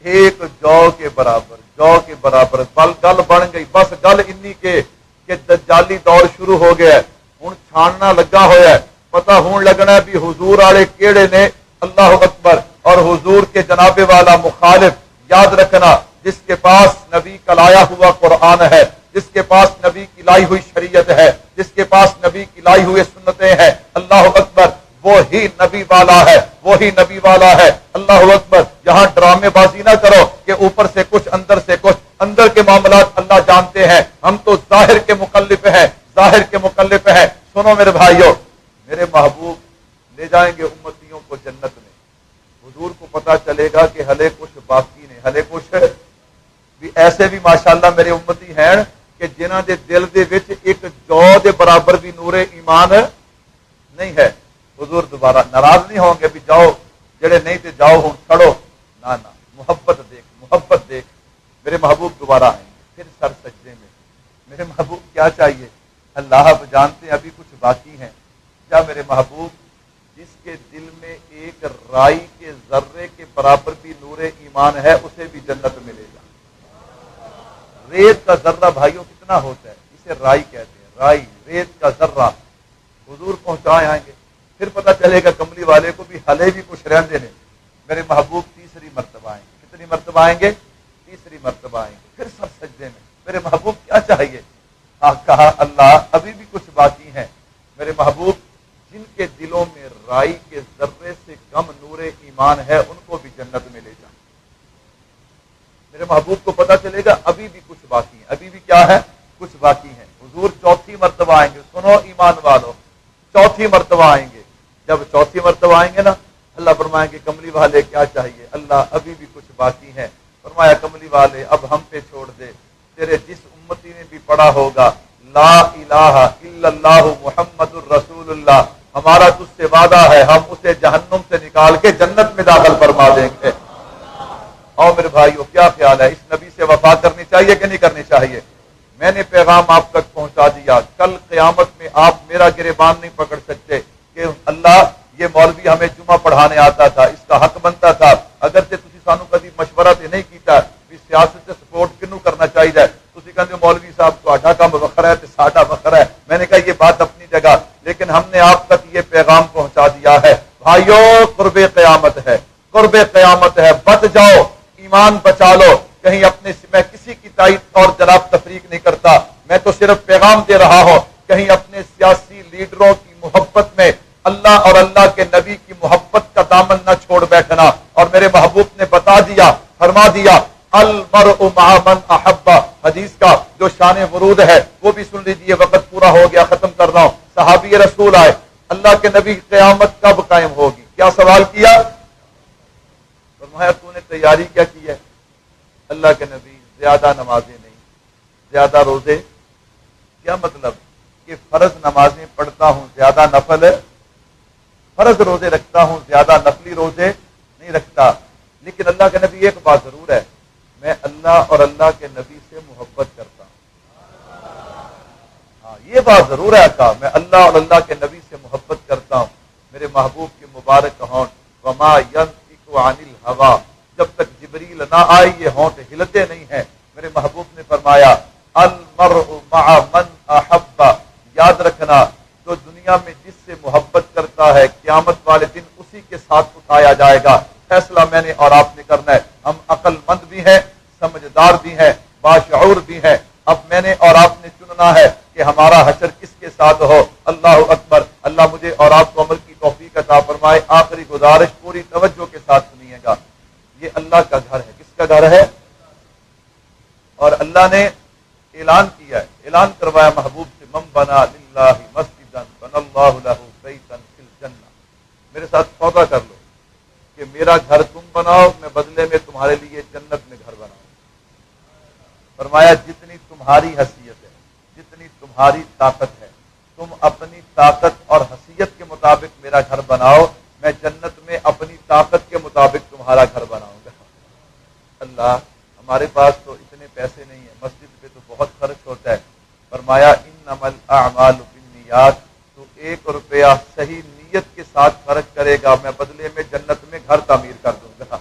ایک جو کے برابر گل بن گئی، بس گل انی کے کہ دجالی دور شروع ہو گیا ہے، ہوں چھاننا لگا ہوا ہے، پتہ ہون لگنا ہے بھی حضور والے کیڑے نے، اللہ اکبر، اور حضور کے جناب والا مخالف۔ یاد رکھنا، جس کے پاس نبی کا لایا ہوا قرآن ہے، جس کے پاس نبی کی لائی ہوئی شریعت ہے، جس کے پاس نبی کی لائی ہوئی سنتیں ہیں، اللہ اکبر، وہی نبی والا ہے، اللہ اکبر۔ یہاں ڈرامے بازی نہ کرو کہ اوپر سے کچھ اندر سے کچھ، اندر کے معاملات اللہ جانتے ہیں، ہم تو ظاہر کے مکلف ہیں۔ سنو میرے بھائیوں، میرے محبوب لے جائیں گے امتیوں کو جنت میں۔ حضور کو پتا چلے گا کہ ہلے کچھ باقی نہیں، ہلے کچھ بھی ایسے بھی ماشاءاللہ میرے امتی ہیں کہ جنہاں دے دل دے وچ ایک جو دے برابر بھی نور ایمان نہیں ہے۔ حضور دوبارہ ناراض نہیں ہوں گے بھی جاؤ، جڑے نہیں تے جاؤ ہوں چھڑو، نہ محبت دیکھ۔ میرے محبوب دوبارہ آئیں گے، پھر سر سجدے میں۔ میرے محبوب کیا چاہیے؟ اللہ آپ جانتے ہیں ابھی کچھ باقی ہیں۔ کیا میرے محبوب جس کے دل میں ایک رائی کے ذرے کے برابر بھی نور ایمان ہے، اسے بھی جنت ملے گا۔ ریت کا ذرہ بھائیوں کتنا ہوتا ہے؟ اسے رائی کہتے ہیں، رائی، ریت کا ذرہ۔ حضور پہنچائے آئیں گے، پھر پتہ چلے گا کملی والے کو بھی ہلے بھی کچھ رہنے نے۔ میرے محبوب تیسری مرتبہ آئیں گے۔ کتنی مرتبہ آئیں گے؟ تیسری مرتبہ آئیں گے، پھر سر سجدے میں۔ میرے محبوب کیا چاہیے؟ کہا اللہ ابھی بھی کچھ باقی ہیں۔ میرے محبوب جن کے دلوں میں رائی کے ذرے سے کم نور ایمان ہے، ان کو بھی جنت میں لے جائیں۔ میرے محبوب کو پتا چلے گا ابھی بھی کچھ باقی ہیں، ابھی بھی کیا ہے؟ کچھ باقی ہیں۔ حضور چوتھی مرتبہ آئیں گے، سنو ایمان والو، چوتھی مرتبہ آئیں گے۔ جب چوتھی مرتبہ آئیں گے نا، اللہ فرمائیں گے کملی والے کیا چاہیے؟ اللہ ابھی بھی کچھ باقی ہیں۔ فرمایا کملی والے اب ہم پہ چھوڑ دے، تیرے جس امتی نے بھی پڑھا ہوگا لا الہ الا اللہ محمد الرسول اللہ، ہمارا تجھ سے وعدہ ہے ہم اسے جہنم سے نکال کے جنت میں داخل فرما دیں گے۔ اور میرے بھائیو کیا خیال ہے، اس نبی سے وفا کرنی چاہیے کہ نہیں کرنی چاہیے؟ میں نے پیغام آپ تک پہنچا دیا، کل قیامت میں آپ میرا گریبان نہیں پکڑ سکتے کہ اللہ یہ مولوی ہمیں جمعہ پڑھانے آتا تھا، اس کا حق بنتا تھا، اگرچہ تسی سانو کبھی مشورہ تے نہیں کیتا بھی سیاست سے سپورٹ کنوں کرنا چاہیے، تسی کہتے مولوی صاحب تہاڈا کام وکھرا ہے تے ساڈا وکھرا ہے۔ میں نے کہا یہ بات اپنی جگہ، لیکن ہم نے آپ تک یہ پیغام پہنچا دیا ہے۔ بھائیو قرب قیامت ہے، بچ جاؤ، ایمان بچا لو۔ کہیں اپنے میں کسی کی تائید اور جناب تفریق نہیں کرتا، میں تو صرف پیغام دے رہا ہوں، کہیں اپنے سیاسی لیڈروں کی محبت میں اللہ اور اللہ کے نبی کی محبت کا دامن نہ چھوڑ بیٹھنا۔ اور میرے محبوب نے بتا دیا، فرما دیا، المرء مع من احب، حدیث کا جو شان ورود ہے وہ بھی سن لیجیے، وقت پورا ہو گیا، ختم کر رہا ہوں۔ صحابی رسول آئے، اللہ کے نبی قیامت کب قائم ہوگی؟ کیا سوال کیا؟ فرمایا تو نے تیاری کیا کی ہے؟ اللہ کے نبی زیادہ نمازیں نہیں، زیادہ روزے۔ کیا مطلب؟ کہ فرض نمازیں پڑھتا ہوں زیادہ نفل فرض روزے رکھتا ہوں زیادہ نفلی روزے نہیں رکھتا، لیکن اللہ کے نبی ایک بات ضرور ہے، میں اللہ اور اللہ کے نبی سے محبت کرتا ہوں۔ ہاں یہ بات ضرور ہے کہ میں اللہ اور اللہ کے نبی سے محبت کرتا ہوں۔ میرے محبوب کے مبارک ہونٹ وما ينطق عن الهوى، جب تک جبریل نہ آئے یہ ہونٹ ہلتے نہیں ہیں۔ میرے محبوب نے فرمایا المرء مع من احب، یاد رکھنا جو دنیا میں جس سے محبت کرتا ہے قیامت والے دن اسی کے ساتھ اٹھایا جائے گا۔ فیصلہ میں نے اور آپ نے کرنا ہے۔ ہم عقل مند بھی ہیں، سمجھدار بھی ہیں، باشعور بھی ہیں۔ اب میں نے اور آپ نے چننا ہے کہ ہمارا حشر کس کے ساتھ ہو۔ اللہ اکبر۔ اللہ مجھے اور آپ کو عمل کی توفیق عطا فرمائے۔ آخری گزارش پوری توجہ کے ساتھ سنیے گا، یہ اللہ کا گھر ہے۔ کس کا گھر ہے؟ اور اللہ نے اعلان کیا ہے، اعلان کروایا محبوب سے، من بنا للہ مسجدا بنى اللہ لہ بیتا فی الجنہ۔ میرے ساتھ سودا کر لو کہ میرا گھر تم بناؤ، میں بدلے میں تمہارے لیے جنت میں گھر بناؤں۔ فرمایا جتنی تمہاری حیثیت ہے، جتنی تمہاری طاقت ہے، تم اپنی طاقت اور حیثیت کے مطابق میرا گھر بناؤ، میں جنت میں اپنی طاقت کے مطابق تمہارا گھر بناؤں گا۔ اللہ، ہمارے پاس تو اتنے پیسے نہیں ہیں، مسجد پہ تو بہت خرچ ہوتا ہے۔ فرمایا انما الاعمال بالنیات، تو 1 روپیہ صحیح نیت کے ساتھ خرچ کرے گا، میں بدلے میں جنت میں گھر تعمیر کر دوں گا۔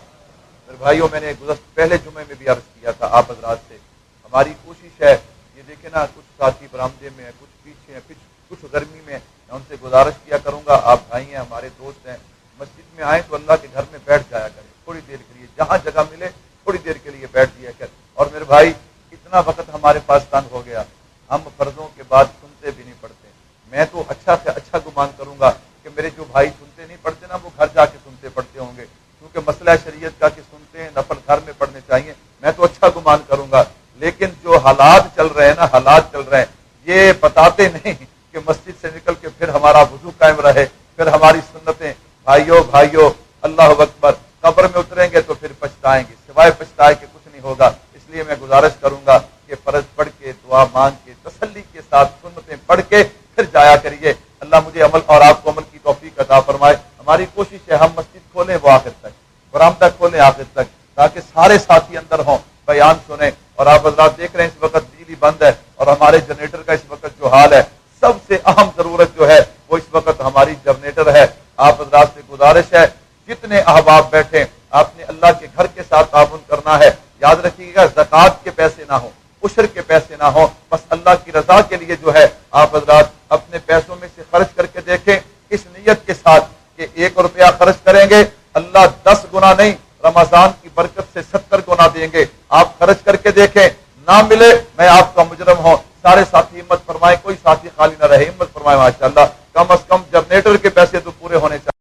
میرے بھائیوں، میں نے پہلے جمعے میں بھی عرض کیا تھا آپ حضرات سے، ہماری کوشش ہے، یہ دیکھیں نا، کچھ ساتھی برآمدے میں ہیں، کچھ پیچھے ہیں، کچھ گرمی میں، میں ان سے گزارش کیا کروں گا، آپ بھائی ہیں، ہمارے دوست ہیں، مسجد میں آئیں تو اللہ کے گھر میں بیٹھ جایا کریں، تھوڑی دیر کے لیے، جہاں جگہ ملے تھوڑی دیر کے لیے بیٹھ دیا کر۔ اور میرے بھائی، اتنا وقت ہمارے پاس تنگ ہو گیا، ہم فرضوں کے بعد سنتے بھی نہیں پڑھتے۔ میں تو اچھا سے اچھا گمان کروں گا کہ میرے جو بھائی سنتے نہیں پڑھتے نا، وہ گھر جا کے سنتے پڑھتے ہوں گے، کیونکہ مسئلہ شریعت کا کہ سنتے ہیں، نفل گھر میں پڑھنے چاہیے، میں تو اچھا گمان کروں گا۔ لیکن جو حالات چل رہے ہیں نا، حالات چل رہے ہیں، یہ بتاتے نہیں کہ مسجد سے نکل کے پھر ہمارا وضو قائم رہے، پھر ہماری سنتیں۔ بھائیو اللہ اکبر، قبر میں اتریں گے تو پھر پچھتائیں گے، سوائے پچھتائے کہ کچھ نہیں ہوگا۔ اس لیے میں گزارش کروں گا کہ فرض پڑھ کے، دعا مانگ کے، تسلی کے ساتھ سنتیں پڑھ کے پھر جایا کریے۔ اللہ مجھے عمل اور آپ کو عمل کی توفیق عطا فرمائے۔ ہماری کوشش ہے ہم مسجد کھولیں وہ آخر تک، برآمدہ کھولیں آخر تک، تاکہ سارے ساتھی اندر ہوں، بیان سنیں۔ اور آپ حضرات دیکھ رہے ہیں اس وقت بجلی بند ہے، اور ہمارے جنریٹر کا اس وقت جو حال ہے، سب سے اہم ضرورت جو ہے وہ اس وقت ہماری جنریٹر ہے۔ آپ حضرات سے گزارش ہے، جتنے احباب بیٹھے، آپ نے اللہ کے گھر کے ساتھ تعاون کرنا ہے۔ یاد رکھیے گا، زکوٰۃ کے پیسے نہ ہوں، عشر کے پیسے نہ ہوں، بس اللہ کی رضا کے لیے جو ہے آپ حضرات اپنے پیسوں میں سے خرچ کر کے دیکھیں، اس نیت کے ساتھ کہ 1 روپیہ خرچ کریں گے، اللہ 10 گنا نہیں، رمضان کی برکت سے 70 گنا دیں گے۔ آپ خرچ کر کے دیکھیں، نہ ملے میں آپ کا مجرم ہوں۔ سارے ساتھی ہمت فرمائیں، کوئی ساتھی خالی نہ رہے، ہمت فرمائے ماشاءاللہ، کم از کم جنریٹر کے پیسے تو